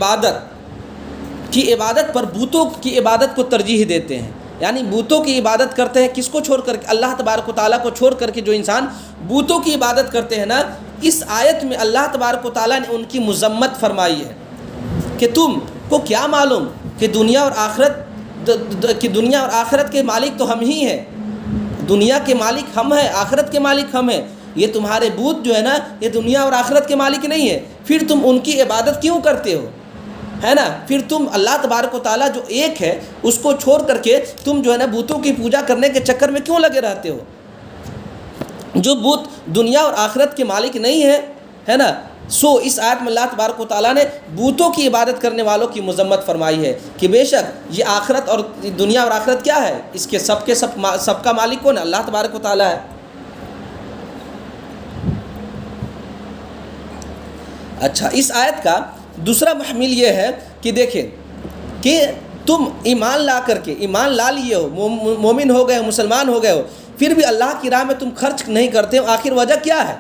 عبادت پر بتوں کی عبادت کو ترجیح دیتے ہیں، یعنی بتوں کی عبادت کرتے ہیں، کس کو چھوڑ کر کے؟ اللہ تبارک و تعالیٰ کو چھوڑ کر کے جو انسان بتوں کی عبادت کرتے ہیں نا، اس آیت میں اللہ تبارک و تعالیٰ نے ان کی مذمت فرمائی ہے کہ تم کو کیا معلوم کہ دنیا اور آخرت کے مالک تو ہم ہی ہیں، دنیا کے مالک ہم ہیں، آخرت کے مالک ہم ہیں، یہ تمہارے بت جو ہے نا یہ دنیا اور آخرت کے مالک نہیں ہے، پھر تم ان کی عبادت کیوں کرتے ہو، ہے نا؟ پھر تم اللہ تبارک و تعالیٰ جو ایک ہے اس کو چھوڑ کر کے تم جو ہے نا بتوں کی پوجا کرنے کے چکر میں کیوں لگے رہتے ہو؟ جو بت دنیا اور آخرت کے مالک نہیں ہے نا، سو اس آیت میں اللہ تبارک و تعالیٰ نے بتوں کی عبادت کرنے والوں کی مذمت فرمائی ہے کہ بے شک یہ آخرت اور دنیا اور آخرت کیا ہے؟ اس کے سب کا مالک کون ہے؟ اللہ تبارک و تعالیٰ ہے۔ اچھا، اس آیت کا دوسرا محمل یہ ہے کہ دیکھیں کہ تم ایمان لا لیے ہو، مومن ہو گئے ہو، مسلمان ہو گئے ہو، پھر بھی اللہ کی راہ میں تم خرچ نہیں کرتے ہو، آخر وجہ کیا ہے؟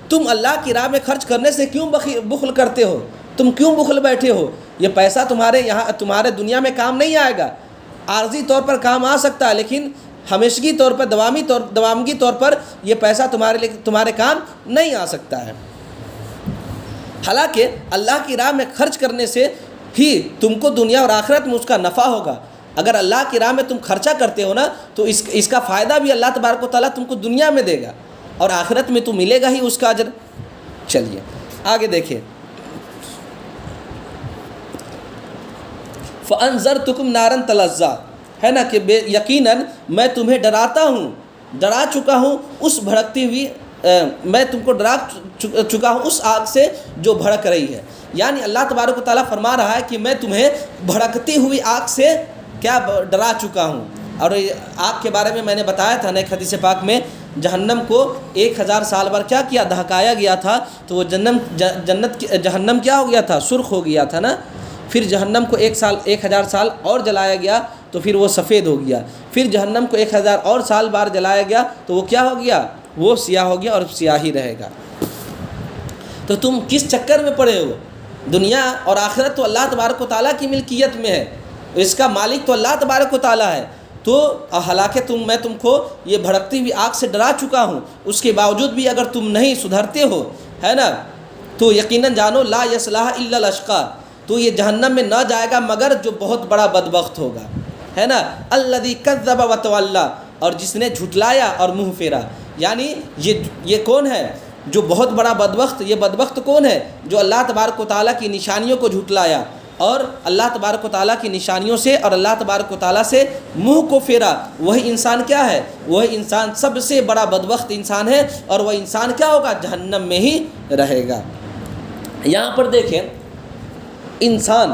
تم اللہ کی راہ میں خرچ کرنے سے کیوں بخل کرتے ہو؟ تم کیوں بخل بیٹھے ہو؟ یہ پیسہ تمہارے دنیا میں کام نہیں آئے گا، عارضی طور پر کام آ سکتا ہے، لیکن ہمیشگی طور پر دوامگی طور پر یہ پیسہ تمہارے کام نہیں آ سکتا ہے۔ حالانکہ اللہ کی راہ میں خرچ کرنے سے ہی تم کو دنیا اور آخرت میں اس کا نفع ہوگا۔ اگر اللہ کی راہ میں تم خرچہ کرتے ہو نا تو اس کا فائدہ بھی اللہ تبارک و تعالیٰ تم کو دنیا میں دے گا اور آخرت میں تو ملے گا ہی اس کا اجر۔ چلیے آگے دیکھیں، فَأَنذَرْتُكُمْ نَارًا تَلَظَّىٰ، ہے نا کہ یقیناً میں تمہیں ڈرا چکا ہوں اس بھڑکتی ہوئی، میں تم کو ڈرا چکا ہوں اس آگ سے جو بھڑک رہی ہے۔ یعنی اللہ تبارک و تعالیٰ فرما رہا ہے کہ میں تمہیں بھڑکتی ہوئی آگ سے کیا ڈرا چکا ہوں۔ اور آگ کے بارے میں نے بتایا تھا نا ایک حدیث پاک میں، جہنم کو 1000 سال بھر کیا دہکایا گیا تھا، تو وہ جہنم کیا ہو گیا تھا؟ سرخ ہو گیا تھا نا۔ پھر جہنم کو 1000 سال اور جلایا گیا تو پھر وہ سفید ہو گیا۔ پھر جہنم کو 1000 اور سال بار جلایا گیا تو وہ کیا ہو گیا؟ وہ سیاہ ہو گیا اور سیاہ ہی رہے گا۔ تو تم کس چکر میں پڑے ہو؟ دنیا اور آخرت تو اللہ تبارک و تعالیٰ کی ملکیت میں ہے، اس کا مالک تو اللہ تبارک و تعالیٰ ہے۔ تو حالانکہ میں تم کو یہ بھڑکتی ہوئی آگ سے ڈرا چکا ہوں، اس کے باوجود بھی اگر تم نہیں سدھرتے ہو، ہے نا، تو یقیناً جانو لا یصلاح الا الاشقی، تو یہ جہنم میں نہ جائے گا مگر جو بہت بڑا بدبخت ہوگا، ہے نا، الذی کذب وتولی، اور جس نے جھٹلایا اور منہ پھیرا۔ یعنی یہ کون ہے جو بہت بڑا بدبخت؟ یہ بدبخت کون ہے؟ جو اللہ تبارک و تعالیٰ کی نشانیوں کو جھٹلایا اور اللہ تبارک و تعالیٰ کی نشانیوں سے اور اللہ تبارک و تعالیٰ سے منہ کو پھیرا۔ وہی انسان کیا ہے؟ وہی انسان سب سے بڑا بدبخت انسان ہے، اور وہ انسان کیا ہوگا؟ جہنم میں ہی رہے گا۔ یہاں پر دیکھیں، انسان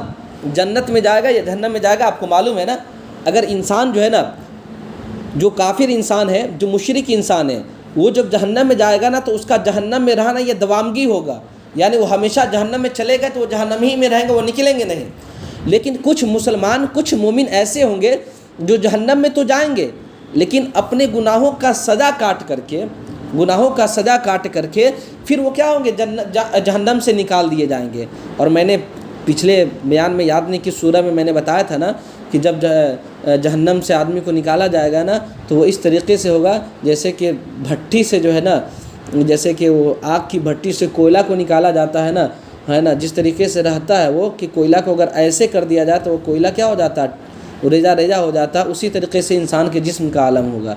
جنت میں جائے گا یا جہنم میں جائے گا؟ آپ کو معلوم ہے نا، اگر انسان جو ہے نا، جو کافر انسان ہے، جو مشرک انسان ہے، وہ جب جہنم میں جائے گا نا تو اس کا جہنم میں رہنا یہ دوامگی ہوگا، یعنی وہ ہمیشہ جہنم میں چلے گئے تو وہ جہنم ہی میں رہیں گے، وہ نکلیں گے نہیں۔ لیکن کچھ مسلمان، کچھ مومن ایسے ہوں گے جو جہنم میں تو جائیں گے لیکن اپنے گناہوں کا سزا کاٹ کر کے پھر وہ کیا ہوں گے؟ جہنم سے نکال دیے جائیں گے۔ اور میں نے پچھلے بیان میں، یاد نہیں کس سورہ میں، میں نے بتایا تھا نا کہ جب جہنم سے آدمی کو نکالا جائے گا نا تو وہ اس طریقے سے ہوگا جیسے کہ بھٹی سے جو ہے نا، جیسے کہ وہ آگ کی بھٹی سے کوئلہ کو نکالا جاتا ہے نا، جس طریقے سے رہتا ہے وہ، کہ کوئلہ کو اگر ایسے کر دیا جائے تو وہ کوئلہ کیا ہو جاتا ہے؟ ریزہ ریزہ ہو جاتا ہے۔ اسی طریقے سے انسان کے جسم کا عالم ہوگا۔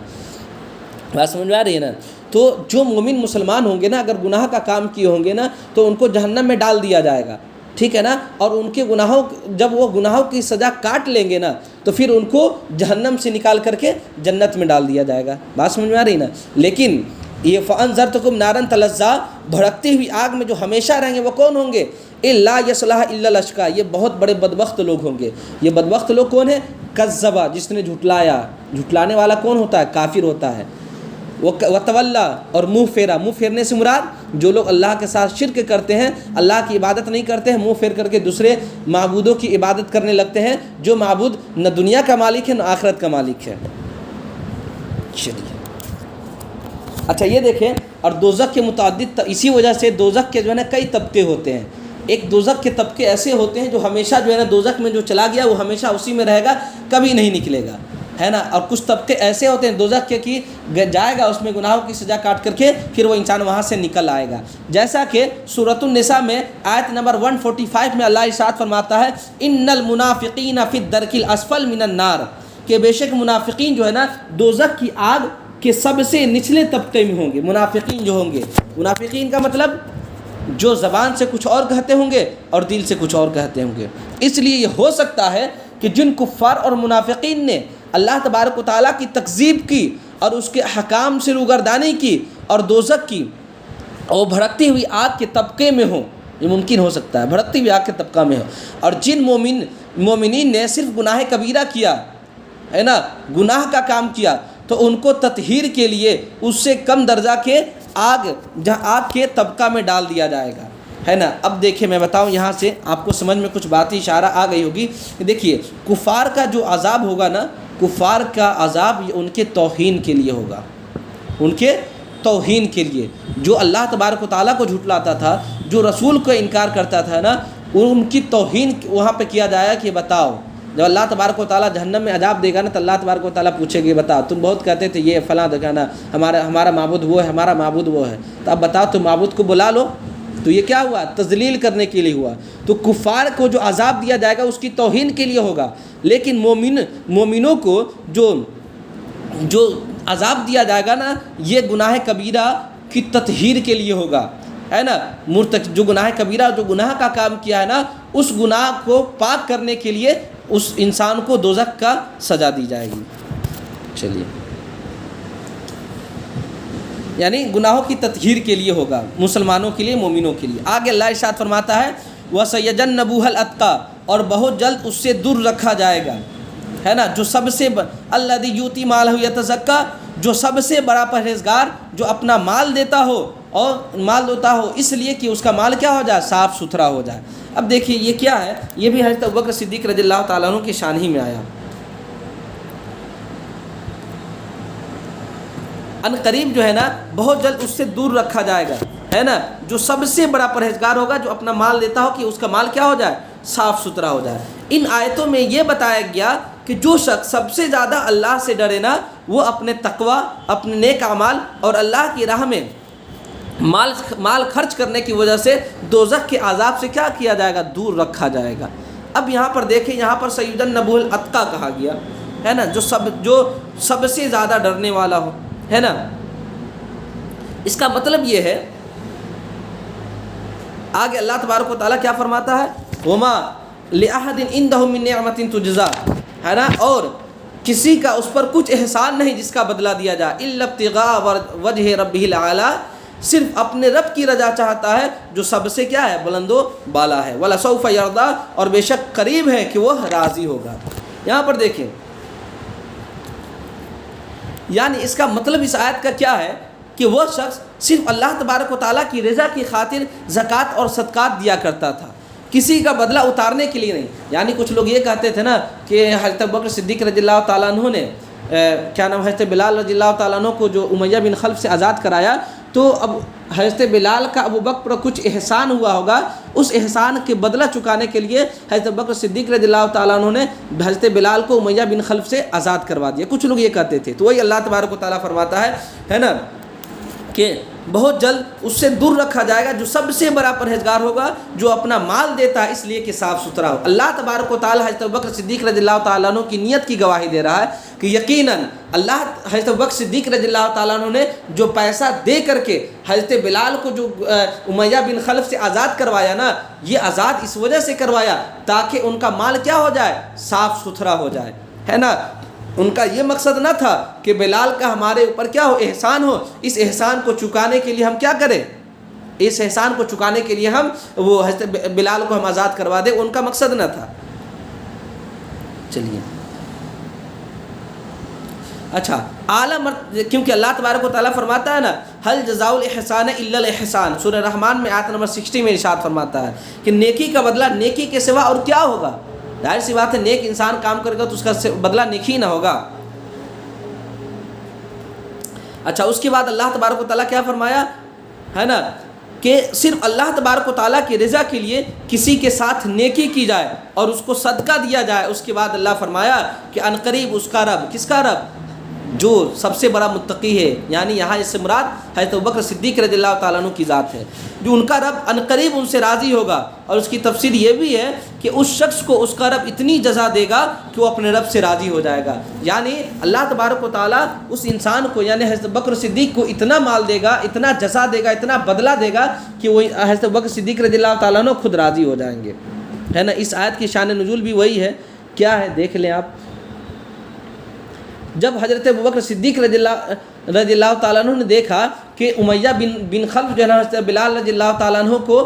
بات سمجھ میں آ رہی ہے نا؟ تو جو مومن مسلمان ہوں گے نا، اگر گناہ کا کام کیے ہوں گے نا تو ان کو جہنم میں ڈال دیا جائے گا، ٹھیک ہے نا، اور ان کے گناہوں، جب وہ گناہوں کی سزا کاٹ لیں گے نا تو پھر ان کو جہنم سے نکال کر کے جنت میں ڈال دیا جائے گا۔ بات سمجھ میں آ رہی نا؟ لیکن یہ فَأَنذَرْتُكُمْ نَارًا تَلَظَّىٰ، بھڑکتی ہوئی آگ میں جو ہمیشہ رہیں گے، وہ کون ہوں گے؟ إِلَّا يَصْلَاهَا إِلَّا الْأَشْقَىٰ، یہ بہت بڑے بدبخت لوگ ہوں گے۔ یہ بدبخت لوگ کون ہیں؟ کذبا، جس نے جھٹلایا۔ جھٹلانے والا کون ہوتا ہے؟ کافر ہوتا ہے۔ وتولی، اور منہ پھیرا۔ منہ پھیرنے سے مراد جو لوگ اللہ کے ساتھ شرک کرتے ہیں، اللہ کی عبادت نہیں کرتے ہیں، منہ پھیر کر کے دوسرے معبودوں کی عبادت کرنے لگتے ہیں، جو معبود نہ دنیا کا مالک ہے نہ آخرت کا مالک ہے۔ چلیے اچھا، یہ دیکھیں، اور دوزخ کے متعدد، اسی وجہ سے دوزخ کے جو ہے نا کئی طبقے ہوتے ہیں۔ ایک دوزخ کے طبقے ایسے ہوتے ہیں جو ہمیشہ جو ہے نا دوزخ میں جو چلا گیا وہ ہمیشہ اسی میں رہے گا، کبھی نہیں نکلے گا، ہے نا۔ اور کچھ طبقے ایسے ہوتے ہیں دوزخ کے کہ جائے گا اس میں گناہوں کی سزا کاٹ کر کے پھر وہ انسان وہاں سے نکل آئے گا۔ جیسا کہ سورۃ النساء میں آیت نمبر 145 میں اللہ ارشاد فرماتا ہے، ان المنافقین فی الدرک الاسفل من النار، کہ بے شک منافقین جو ہے نا دوزخ کی آگ کے سب سے نچلے طبقے میں ہوں گے۔ منافقین جو ہوں گے، منافقین کا مطلب جو زبان سے کچھ اور کہتے ہوں گے اور دل سے کچھ اور کہتے ہوں گے۔ اس لیے یہ ہو سکتا ہے کہ جن کفار اور منافقین نے اللہ تبارک و تعالیٰ کی تکذیب کی اور اس کے احکام سے روگردانی کی اور دوزخ کی، اور بھڑکتی ہوئی آگ کے طبقے میں ہوں، یہ ممکن ہو سکتا ہے، بھڑکتی ہوئی آگ کے طبقہ میں ہو۔ اور جن مومنین نے صرف گناہ کبیرہ کیا ہے نا، گناہ کا کام کیا، تو ان کو تطہیر کے لیے اس سے کم درجہ کے آگ کے طبقہ میں ڈال دیا جائے گا، ہے نا۔ اب دیکھیں، میں بتاؤں، یہاں سے آپ کو سمجھ میں کچھ باتیں اشارہ آ گئی ہوگی۔ دیکھیے، کفار کا جو عذاب ہوگا نا، کفار کا عذاب یہ ان کے توہین کے لیے ہوگا، ان کے توہین کے لیے۔ جو اللہ تبارک و تعالیٰ کو جھٹلاتا تھا، جو رسول کو انکار کرتا تھا نا، ان کی توہین وہاں پہ کیا جائے گا کہ بتاؤ، جب اللہ تبارک و تعالیٰ جہنم میں عذاب دے گا نا تو اللہ تبارک و تعالیٰ پوچھے گا، بتاؤ تم بہت کہتے تھے یہ فلاں دکھانا، ہمارا معبود وہ ہے، ہمارا معبود وہ ہے، تو اب بتاؤ تم معبود کو بلا لو۔ تو یہ کیا ہوا؟ تذلیل کرنے کے لیے ہوا۔ تو کفار کو جو عذاب دیا جائے گا اس کی توہین کے لیے ہوگا، لیکن مومنوں کو جو عذاب دیا جائے گا نا، یہ گناہ کبیرہ کی تطہیر کے لیے ہوگا، ہے نا۔ جو گناہ کبیرہ، جو گناہ کا کام کیا ہے نا، اس گناہ کو پاک کرنے کے لیے اس انسان کو دوزخ کا سزا دی جائے گی۔ چلیے، یعنی گناہوں کی تطہیر کے لیے ہوگا، مسلمانوں کے لیے، مومنوں کے لیے۔ آگے اللہ ارشاد فرماتا ہے، وَسَيَجَنَّبُهَا الْأَتْقَى، اور بہت جلد اس سے دور رکھا جائے گا، ہے نا، جو سب سے الَّذِي يُؤْتِي مَالَهُ يَتَزَكَّىٰ، جو سب سے بڑا پرہیزگار، جو اپنا مال دیتا ہو اس لیے کہ اس کا مال کیا ہو جائے؟ صاف ستھرا ہو جائے۔ اب دیکھیے یہ کیا ہے، یہ بھی حضرت ابوبکر صدیق رضی اللہ تعالیٰ عنہ کی شان ہی میں آیا۔ ان قریب جو ہے نا بہت جلد اس سے دور رکھا جائے گا، ہے نا، جو سب سے بڑا پرہیزگار ہوگا، جو اپنا مال دیتا ہو کہ اس کا مال کیا ہو جائے؟ صاف ستھرا ہو جائے۔ ان آیتوں میں یہ بتایا گیا کہ جو شخص سب سے زیادہ اللہ سے ڈرے نا، وہ اپنے تقوی، اپنے نیک اعمال اور اللہ کی راہ میں مال خرچ کرنے کی وجہ سے دوزخ کے عذاب سے کیا کیا جائے گا؟ دور رکھا جائے گا۔ اب یہاں پر دیکھیں، یہاں پر سیدنبو الاتقیٰ کہا گیا ہے نا، جو سب سے زیادہ ڈرنے والا ہو، ہے نا۔ اس کا مطلب یہ ہے، آگے اللہ تبارک و تعالیٰ کیا فرماتا ہے؟ وما لأحد عنده من نعمت تجزا، ہے نا، اور کسی کا اس پر کچھ احسان نہیں جس کا بدلہ دیا جائے، الا ابتغاء وجہ ربہ الاعلی، صرف اپنے رب کی رضا چاہتا ہے جو سب سے کیا ہے؟ بلند و بالا ہے۔ وَلَسَوْفَ يَرْضَىٰ، اور بے شک قریب ہے کہ وہ راضی ہوگا۔ یہاں پر دیکھیں، یعنی اس کا مطلب اس آیت کا کیا ہے کہ وہ شخص صرف اللہ تبارک و تعالیٰ کی رضا کی خاطر زکوٰۃ اور صدقات دیا کرتا تھا، کسی کا بدلہ اتارنے کے لیے نہیں۔ یعنی کچھ لوگ یہ کہتے تھے نا کہ حضرت ابوبکر صدیق رضی اللہ تعالیٰ عنہ نے کیا نام حضرت بلال رضی اللہ تعالیٰ عنہ کو جو امیہ بن خلف سے آزاد کرایا، تو اب حضرت بلال کا ابوبکر پر کچھ احسان ہوا ہوگا، اس احسان کے بدلہ چکانے کے لیے حضرت ابوبکر صدیق رضی اللہ تعالیٰ عنہ نے حضرت بلال کو امیہ بن خلف سے آزاد کروا دیا۔ کچھ لوگ یہ کہتے تھے، تو وہی اللہ تبارک و تعالیٰ فرماتا ہے نا، کہ بہت جلد اس سے دور رکھا جائے گا جو سب سے بڑا پرہیزگار ہوگا، جو اپنا مال دیتا ہے اس لیے کہ صاف ستھرا ہو۔ اللہ تبارک و تعالیٰ حضرت ابوبکر صدیق رضی اللہ تعالیٰ عنہ کی نیت کی گواہی دے رہا ہے کہ یقیناً اللہ حضرت ابوبکر صدیق رضی اللہ تعالیٰ عنہ نے جو پیسہ دے کر کے حضرت بلال کو جو امیہ بن خلف سے آزاد کروایا نا، یہ آزاد اس وجہ سے کروایا تاکہ ان کا مال کیا ہو جائے؟ صاف ستھرا ہو جائے، ہے نا۔ ان کا یہ مقصد نہ تھا کہ بلال کا ہمارے اوپر کیا ہو؟ احسان ہو، اس احسان کو چکانے کے لیے ہم کیا کریں؟ اس احسان کو چکانے کے لیے ہم وہ حضرت بلال کو ہم آزاد کروا دیں، ان کا مقصد نہ تھا۔ چلیے اچھا، کیونکہ اللہ تبارک و تعالیٰ فرماتا ہے نا، هل جزاء الاحسان الا الاحسان، سورہ رحمان میں آیت نمبر 60 میں ارشاد فرماتا ہے کہ نیکی کا بدلہ نیکی کے سوا اور کیا ہوگا؟ ظاہر سی بات ہے، نیک انسان کام کرے گا تو اس کا بدلہ نیکی نہ ہوگا۔ اچھا، اس کے بعد اللہ تبارک و تعالیٰ کیا فرمایا ہے نا، کہ صرف اللہ تبارک و تعالیٰ کی رضا کے لیے کسی کے ساتھ نیکی کی جائے اور اس کو صدقہ دیا جائے۔ اس کے بعد اللہ فرمایا کہ عنقریب اس کا رب، کس کا رب؟ جو سب سے بڑا متقی ہے، یعنی یہاں اس سے مراد حضرت ابوبکر صدیق رضی اللہ تعالیٰ عنہ کی ذات ہے، جو ان کا رب عنقریب ان سے راضی ہوگا۔ اور اس کی تفسیر یہ بھی ہے کہ اس شخص کو اس کا رب اتنی جزا دے گا کہ وہ اپنے رب سے راضی ہو جائے گا، یعنی اللہ تبارک و تعالیٰ اس انسان کو، یعنی حضرت ابوبکر صدیق کو اتنا مال دے گا، اتنا جزا دے گا، اتنا بدلہ دے گا کہ وہ حضرت ابوبکر صدیق رضی اللہ تعالیٰ عنہ خود راضی ہو جائیں گے، ہے نا۔ اس آیت کی شان نزول بھی وہی ہے، کیا ہے دیکھ لیں آپ۔ جب حضرت ابوبکر صدیق رضی اللہ تعالیٰ عنہ نے دیکھا کہ امیہ بن خلف جو ہے نا حضرت بلال رضی اللہ تعالیٰ عنہ کو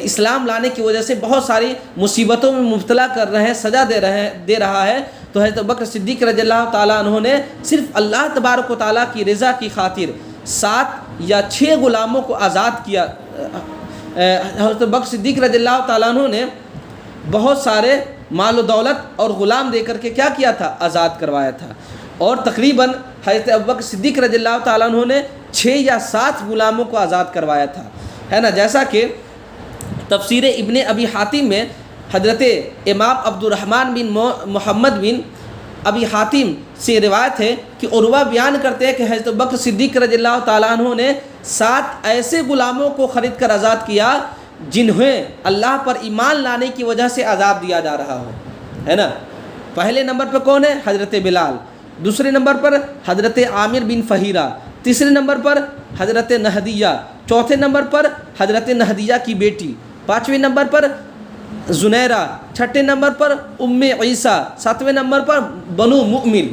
اسلام لانے کی وجہ سے بہت ساری مصیبتوں میں مبتلا کر رہے ہیں، سزا دے رہا ہے، تو حضرت ابوبکر صدیق رضی اللہ تعالیٰ عنہ نے صرف اللہ تبارک و تعالیٰ کی رضا کی خاطر 7 یا 6 غلاموں کو آزاد کیا۔ حضرت ابوبکر صدیق رضی اللہ تعالیٰ عنہ نے بہت سارے مال و دولت اور غلام دے کر کے کیا کیا تھا؟ آزاد کروایا تھا۔ اور تقریباً حضرت ابوبکر صدیق رضی اللہ تعالیٰ عنہ نے 6 یا 7 غلاموں کو آزاد کروایا تھا، ہے نا۔ جیسا کہ تفسیر ابن ابی حاتم میں حضرت امام عبد الرحمن بن محمد بن ابی حاتم سے روایت ہے کہ عروہ بیان کرتے ہیں کہ حضرت ابوبکر صدیق رضی اللہ تعالیٰ عنہ نے 7 ایسے غلاموں کو خرید کر آزاد کیا جنہیں اللہ پر ایمان لانے کی وجہ سے عذاب دیا جا رہا ہو، ہے نا۔ پہلے نمبر پہ کون ہے؟ حضرت بلال، دوسرے نمبر پر حضرت عامر بن فہیرہ، تیسرے نمبر پر حضرت نہدیہ، چوتھے نمبر پر حضرت نہدیہ کی بیٹی، 5ویں نمبر پر زنیرہ، 6ٹھے نمبر پر عیسیٰ، 7ویں نمبر پر بنو مؤمن۔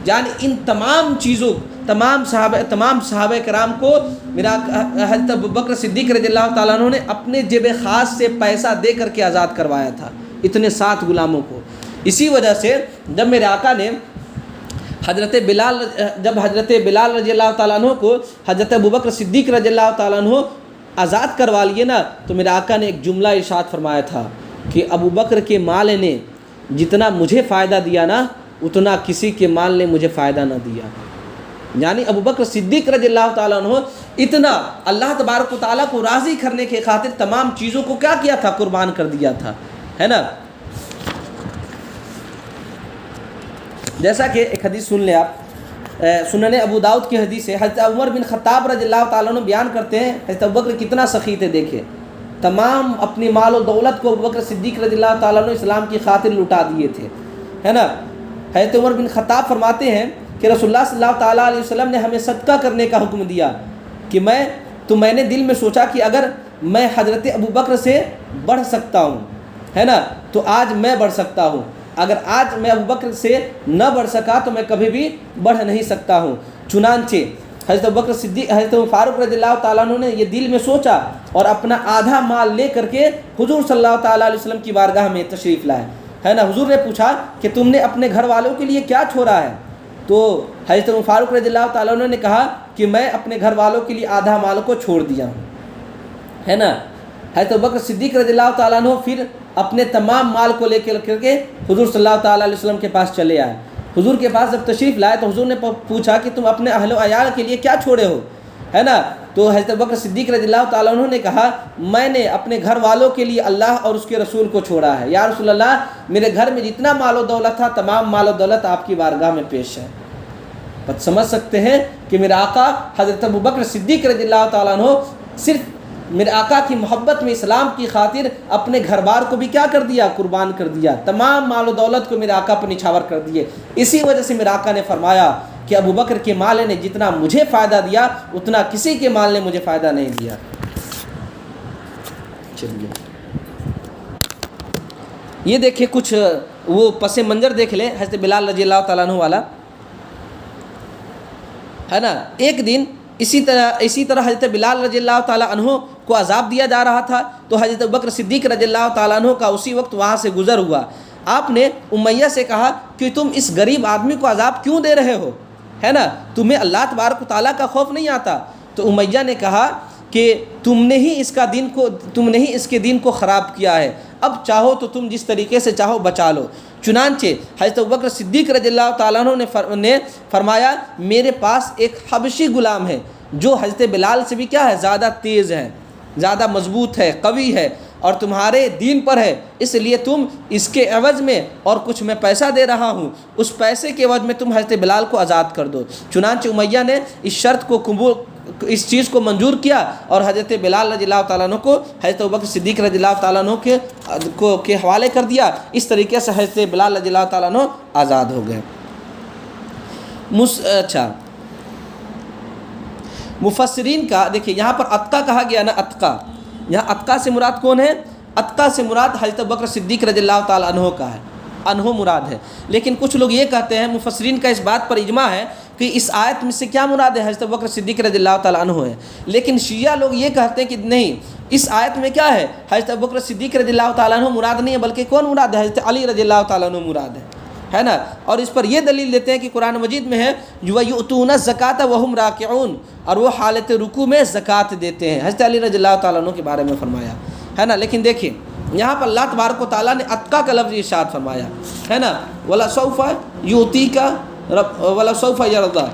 یعنی ان تمام چیزوں، تمام صحابہ کرام کو میرا حضرت ابوبکر صدیق رضی اللہ تعالیٰ عنہ نے اپنے جیب خاص سے پیسہ دے کر کے آزاد کروایا تھا، اتنے 7 غلاموں کو۔ اسی وجہ سے جب میرے آقا نے حضرت بلال رضی اللہ تعالیٰ عنہ کو حضرت ابوبکر صدیق رضی اللہ تعالیٰ عنہ آزاد کروا لیے نا، تو میرے آقا نے ایک جملہ ارشاد فرمایا تھا کہ ابوبکر کے مال نے جتنا مجھے فائدہ دیا نا، اتنا کسی کے مال نے مجھے فائدہ نہ دیا۔ یعنی ابوبکر صدیق رضی اللہ تعالیٰ عنہ اتنا اللہ تبارک و تعالیٰ کو راضی کرنے کے خاطر تمام چیزوں کو کیا کیا تھا؟ قربان کر دیا تھا، ہے نا۔ جیسا کہ ایک حدیث سن لیں آپ، سنن ابو داؤد کی حدیث ہے، حضرت عمر بن خطاب رضی اللہ تعالیٰ عنہ بیان کرتے ہیں حضرت ابوبکر کتنا سخی تھے، دیکھیں تمام اپنی مال و دولت کو ابوبکر صدیق رضی اللہ تعالیٰ عنہ اسلام کی خاطر لٹا دیے تھے، ہے نا۔ حضرت عمر بن خطاب فرماتے ہیں کہ رسول اللہ صلی اللہ تعالیٰ علیہ وسلم نے ہمیں صدقہ کرنے کا حکم دیا کہ میں نے دل میں سوچا کہ اگر میں حضرت ابوبکر سے بڑھ سکتا ہوں، ہے نا، تو آج میں بڑھ سکتا ہوں، اگر آج میں ابوبکر سے نہ بڑھ سکا تو میں کبھی بھی بڑھ نہیں سکتا ہوں۔ چنانچہ حضرت ابوبکر صدیق حضرت فاروق رضی اللہ تعالیٰ عنہ نے یہ دل میں سوچا اور اپنا آدھا مال لے کر کے حضور صلی اللہ تعالیٰ علیہ وسلم کی بارگاہ میں تشریف لائے، ہے نا۔ حضور نے پوچھا کہ تم نے اپنے گھر والوں کے لیے کیا چھوڑا ہے؟ تو حضرت فاروق رضی اللہ تعالیٰ عنہ نے کہا کہ میں اپنے گھر والوں کے لیے آدھا مال کو چھوڑ دیا ہوں، ہے نا۔ حضرت ابوبکر صدیق رضی اللہ تعالیٰ عنہ پھر اپنے تمام مال کو لے کر کے حضور صلی اللہ تعالیٰ علیہ وسلم کے پاس چلے آئے۔ حضور کے پاس جب تشریف لائے تو حضور نے پوچھا کہ تم اپنے اہل و عیال کے لیے کیا چھوڑے ہو، ہے نا۔ تو حضرت ابوبکر صدیق رضی اللہ تعالیٰ عنہ نے کہا میں نے اپنے گھر والوں کے لیے اللہ اور اس کے رسول کو چھوڑا ہے، یا رسول اللہ میرے گھر میں جتنا مال و دولت تھا تمام مال و دولت آپ کی بارگاہ میں پیش ہے۔ بس سمجھ سکتے ہیں کہ میرے آقا حضرت ابوبکر صدیق رضی اللہ تعالیٰ عنہ صرف میرے آقا کی محبت میں اسلام کی خاطر اپنے گھر بار کو بھی کیا کر دیا؟ قربان کر دیا، تمام مال و دولت کو میرے آقا پر نچھاور کر دیے۔ اسی وجہ سے میرے آقا نے فرمایا کہ ابوبکر کے مال نے جتنا مجھے فائدہ دیا اتنا کسی کے مال نے مجھے فائدہ نہیں دیا۔ چلیے یہ دیکھیں کچھ وہ پس منظر دیکھ لیں حضرت بلال رضی اللہ تعالیٰ عنہ والا، ہے نا۔ ایک دن اسی طرح حضرت بلال رضی اللہ تعالیٰ عنہ کو عذاب دیا جا رہا تھا، تو حضرت ابوبکر صدیق رضی اللہ تعالیٰ عنہ کا اسی وقت وہاں سے گزر ہوا۔ آپ نے امیہ سے کہا کہ تم اس غریب آدمی کو عذاب کیوں دے رہے ہو، ہے نا، تمہیں اللہ تبارک و تعالیٰ کا خوف نہیں آتا؟ تو امیہ نے کہا کہ تم نے ہی اس کے دین کو خراب کیا ہے، اب چاہو تو تم جس طریقے سے چاہو بچا لو۔ چنانچہ حضرت ابوبکر صدیق رضی اللہ تعالیٰ عنہ نے فرمایا میرے پاس ایک حبشی غلام ہے جو حضرت بلال سے بھی کیا ہے؟ زیادہ تیز ہے، زیادہ مضبوط ہے، قوی ہے اور تمہارے دین پر ہے، اس لیے تم اس کے عوض میں اور کچھ میں پیسہ دے رہا ہوں، اس پیسے کے عوض میں تم حضرت بلال کو آزاد کر دو۔ چنانچہ امیہ نے اس شرط کو اس چیز کو منظور کیا اور حضرت بلال رضی اللہ تعالیٰ عنہ کو حضرت ابوبکر صدیق رضی اللہ تعالیٰ عنہ کے حوالے کر دیا۔ اس طریقے سے حضرت بلال رضی اللہ تعالیٰ عنہ آزاد ہو گئے۔ اچھا مفسرین کا دیکھیں یہاں پر عتقہ کہا گیا نا، عتقہ، یہاں عتقہ سے مراد کون ہے؟ عتقہ سے مراد حضرت ابوبکر صدیق رضی اللہ تعالیٰ عنہ کا ہے، عنہ مراد ہے۔ لیکن کچھ لوگ یہ کہتے ہیں، مفسرین کا اس بات پر اجماع ہے کہ اس آیت میں سے کیا مراد ہے؟ حضرت ابوبکر صدیق رضی اللہ تعالیٰ عنہ ہے۔ لیکن شیعہ لوگ یہ کہتے ہیں کہ نہیں، اس آیت میں کیا ہے؟ حضرت ابوبکر صدیق رضی اللہ تعالیٰ عنہ مراد نہیں ہے، بلکہ کون مراد ہے؟ حضرت علی رضی اللہ تعالیٰ عنہ مراد ہے نا۔ اور اس پر یہ دلیل دیتے ہیں کہ قرآن مجید میں ہے وَيُؤْتُونَ الزَّكَاةَ وَهُمْ رَاكِعُونَ، اور وہ حالت رکوع میں زکوٰۃ دیتے ہیں۔ حضرت علی رضی اللہ تعالیٰ عنہ کے بارے میں فرمایا ہے نا۔ لیکن دیکھیں یہاں پر اللہ تبارک و تعالیٰ نے عتقہ کا لفظ ارشاد فرمایا ہے نا، وَلَسَوْفَ يُؤْتِيكَ وَلَسَوْفَ يَرْضَىٰ،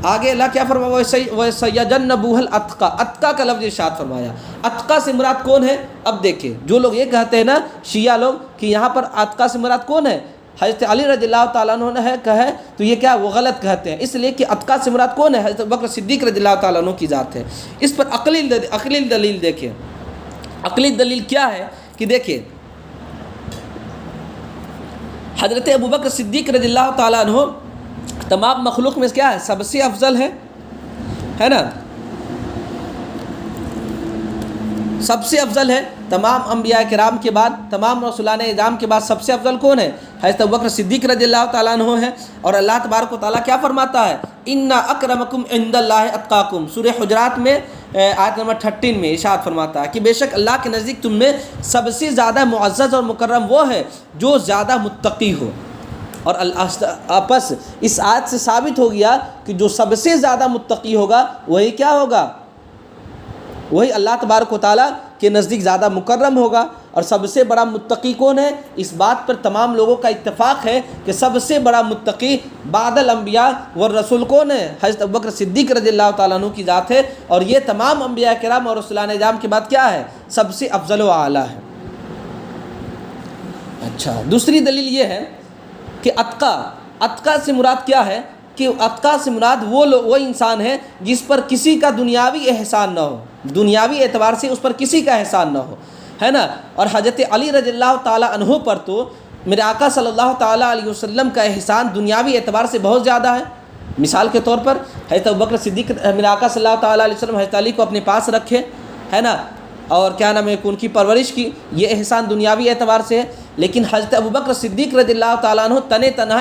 آگے اللہ کیا فرمایا؟ وَسَيَجَنَّبُهَا الْأَتْقَىٰ، عتقہ کا لفظ ارشاد فرمایا۔ عتقہ سے مراد کون ہے؟ اب دیکھیں جو لوگ یہ کہتے ہیں نا شیعہ لوگ کہ یہاں پر عتقہ سے مراد کون ہے؟ حضرت علی رضی اللہ تعالیٰ عنہ نے کہا تو یہ کیا وہ غلط کہتے ہیں، اس لیے کہ عتقہ سے مراد کون ہے؟ حضرت ابوبکر صدیق رضی اللہ تعالیٰ عنہ کی ذات ہے۔ اس پر عقلی دلیل دیکھیں، عقلی دلیل کیا ہے کہ دیکھیں حضرت ابوبکر صدیق رضی اللہ تعالیٰ عنہ تمام مخلوق میں کیا ہے؟ سب سے افضل ہے نا، سب سے افضل ہے تمام انبیاء کرام کے بعد، تمام رسولان اعظام کے بعد سب سے افضل کون ہے؟ حضرت ابوبکر صدیق رضی اللہ تعالیٰ عنہ ہے۔ اور اللہ تبارک و تعالیٰ کیا فرماتا ہے؟ اِنَّ أَكْرَمَكُمْ عِنْدَ اللَّهِ أَتْقَاكُمْ، سورہ حجرات میں آیت نمبر 13 میں ارشاد فرماتا ہے کہ بے شک اللہ کے نزدیک تم میں سب سے زیادہ معزز اور مکرم وہ ہے جو زیادہ متقی ہو۔ اور آپس اس آیت سے ثابت ہو گیا کہ جو سب سے زیادہ متقی ہوگا وہی کیا ہوگا؟ وہی اللہ تبارک و تعالیٰ کے نزدیک زیادہ مکرم ہوگا۔ اور سب سے بڑا متقی کون ہے؟ اس بات پر تمام لوگوں کا اتفاق ہے کہ سب سے بڑا متقی بعد الانبیاء والرسول کون ہے؟ حضرت ابوبکر صدیق رضی اللہ تعالیٰ عنہ کی ذات ہے۔ اور یہ تمام انبیاء کرام اور رسولان اعظام کے بعد کیا ہے؟ سب سے افضل و اعلیٰ ہے۔ اچھا دوسری دلیل یہ ہے کہ عتقہ سے مراد کیا ہے؟ کہ اتقا سے مراد وہ انسان ہے جس پر کسی کا دنیاوی احسان نہ ہو، دنیاوی اعتبار سے اس پر کسی کا احسان نہ ہو، ہے نا۔ اور حضرت علی رضی اللہ تعالیٰ عنہ پر تو میرے آقا صلی اللہ تعالیٰ علیہ وسلم کا احسان دنیاوی اعتبار سے بہت زیادہ ہے۔ مثال کے طور پر حضرت ابوبکر صدیق میرے آقا صلی اللہ تعالیٰ علیہ وسلم حضرت علی کو اپنے پاس رکھے، ہے نا، اور کیا نام ہے ان کی پرورش کی، یہ احسان دنیاوی اعتبار سے ہے۔ لیکن حضرت ابوبکر صدیق رضی اللہ تعالیٰ عنہ تنہا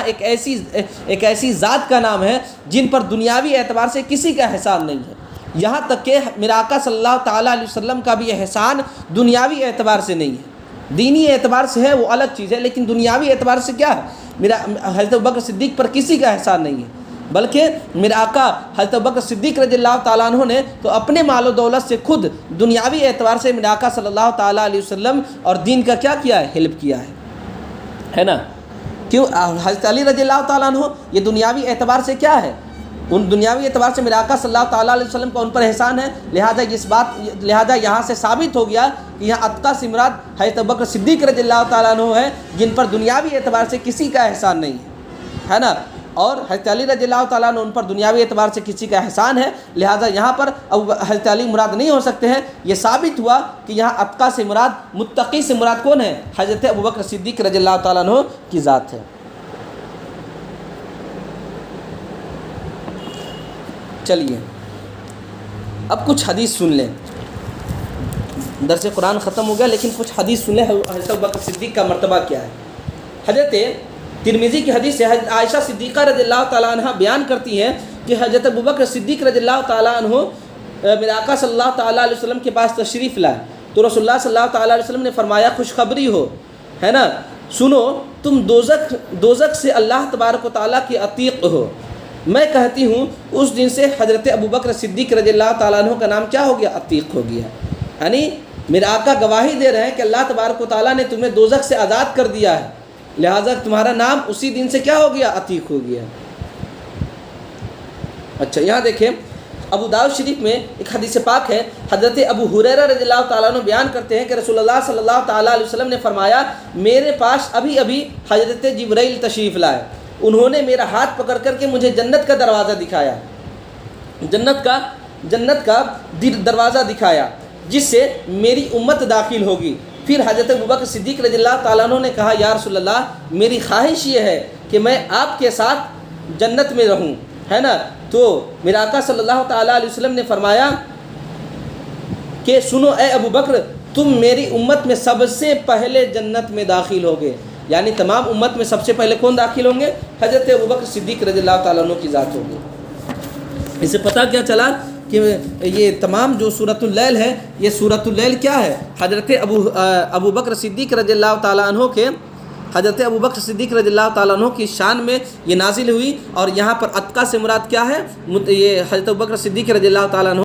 ایک ایسی ذات کا نام ہے جن پر دنیاوی اعتبار سے کسی کا احسان نہیں ہے، یہاں تک کہ میرے آقا صلی اللہ تعالیٰ علیہ وسلم کا بھی احسان دنیاوی اعتبار سے نہیں ہے، دینی اعتبار سے ہے، وہ الگ چیز ہے، لیکن دنیاوی اعتبار سے کیا ہے، میرا حضرت ابوبکر صدیق پر کسی کا احسان نہیں ہے، بلکہ میرے آقا حضرت ابوبکر صدیق رضی اللہ تعالیٰ عنہ نے تو اپنے مال و دولت سے خود دنیاوی اعتبار سے میرے آقا صلی اللہ تعالیٰ علیہ وسلم اور دین کا کیا کیا ہے، ہیلپ کیا ہے نا۔ کیوں حضرت علی رضی اللہ تعالیٰ عنہ یہ دنیاوی اعتبار سے کیا ہے، ان دنیاوی اعتبار سے میرے آقا صلی اللہ تعالیٰ علیہ وسلم کا ان پر احسان ہے، لہذا یہاں سے ثابت ہو گیا کہ یہاں اتقا سے مراد حضرت ابوبکر صدیق رضی اللہ تعالیٰ عنہ ہے جن پر دنیاوی اعتبار سے کسی کا احسان نہیں ہے نا، اور حضرت علی رضی اللہ تعالیٰ عنہ ان پر دنیاوی اعتبار سے کسی کا احسان ہے، لہذا یہاں پر حضرت علی مراد نہیں ہو سکتے ہیں۔ یہ ثابت ہوا کہ یہاں اتقا سے مراد، متقی سے مراد کون ہے، حضرت ابوبکر صدیق رضی اللہ تعالیٰ عنہ کی ذات ہے۔ چلیے اب کچھ حدیث سن لیں، درس قرآن ختم ہو گیا لیکن کچھ حدیث سن لیں حضرت ابوبکر صدیق کا مرتبہ کیا ہے۔ حضرت ترمذی کی حدیث سے حضرت عائشہ صدیقہ رضی اللہ تعالیٰ عنہ بیان کرتی ہیں کہ حضرت ابوبکر صدیق رضی اللہ تعالیٰ عنہ میرے آقا صلی اللہ تعالیٰ علیہ وسلم کے پاس تشریف لائے تو رسول اللہ صلی اللہ تعالیٰ علیہ وسلم نے فرمایا خوشخبری ہو، ہے نا، سنو تم دوزخ سے اللہ تبارک و تعالیٰ کے عتیق ہو۔ میں کہتی ہوں اس دن سے حضرت ابوبکر صدیق رضی اللہ تعالیٰ عنہ کا نام کیا ہو گیا، عتیق ہو گیا، یعنی میرے آقا گواہی دے رہے ہیں کہ اللہ تبارک و تعالیٰ نے تمہیں دوزخ سے آزاد کر دیا ہے، لہٰذا تمہارا نام اسی دن سے کیا ہو گیا، عتیق ہو گیا۔ اچھا یہاں دیکھیں ابو داؤد شریف میں ایک حدیث پاک ہے، حضرت ابو ہریرہ رضی اللہ تعالیٰ عنہ بیان کرتے ہیں کہ رسول اللہ صلی اللہ تعالیٰ علیہ وسلم نے فرمایا میرے پاس ابھی حضرت جبرائیل تشریف لائے، انہوں نے میرا ہاتھ پکڑ کر کے مجھے جنت کا دروازہ دکھایا، جنت کا دروازہ دکھایا جس سے میری امت داخل ہوگی۔ پھر حضرت ابوبکر صدیق رضی اللہ تعالیٰ عنہ نے کہا یا رسول اللہ میری خواہش یہ ہے کہ میں آپ کے ساتھ جنت میں رہوں، ہے نا، تو میرا آقا صلی اللہ تعالیٰ علیہ وسلم نے فرمایا کہ سنو اے ابوبکر تم میری امت میں سب سے پہلے جنت میں داخل ہوگے، یعنی تمام امت میں سب سے پہلے کون داخل ہوں گے، حضرت ابوبکر صدیق رضی اللہ تعالیٰ عنہ کی ذات ہوگی۔ اس سے پتہ کیا چلا کہ یہ تمام جو سورۃ اللیل ہے یہ سورۃ اللیل کیا ہے، حضرت ابوبکر صدیق رضی اللہ تعالیٰ عنہ کے حضرت ابوبکر صدیق رضی اللہ تعالیٰ عنہ کی شان میں یہ نازل ہوئی، اور یہاں پر اتقا سے مراد کیا ہے، یہ حضرت ابوبکر صدیق رضی اللہ تعالیٰ عنہ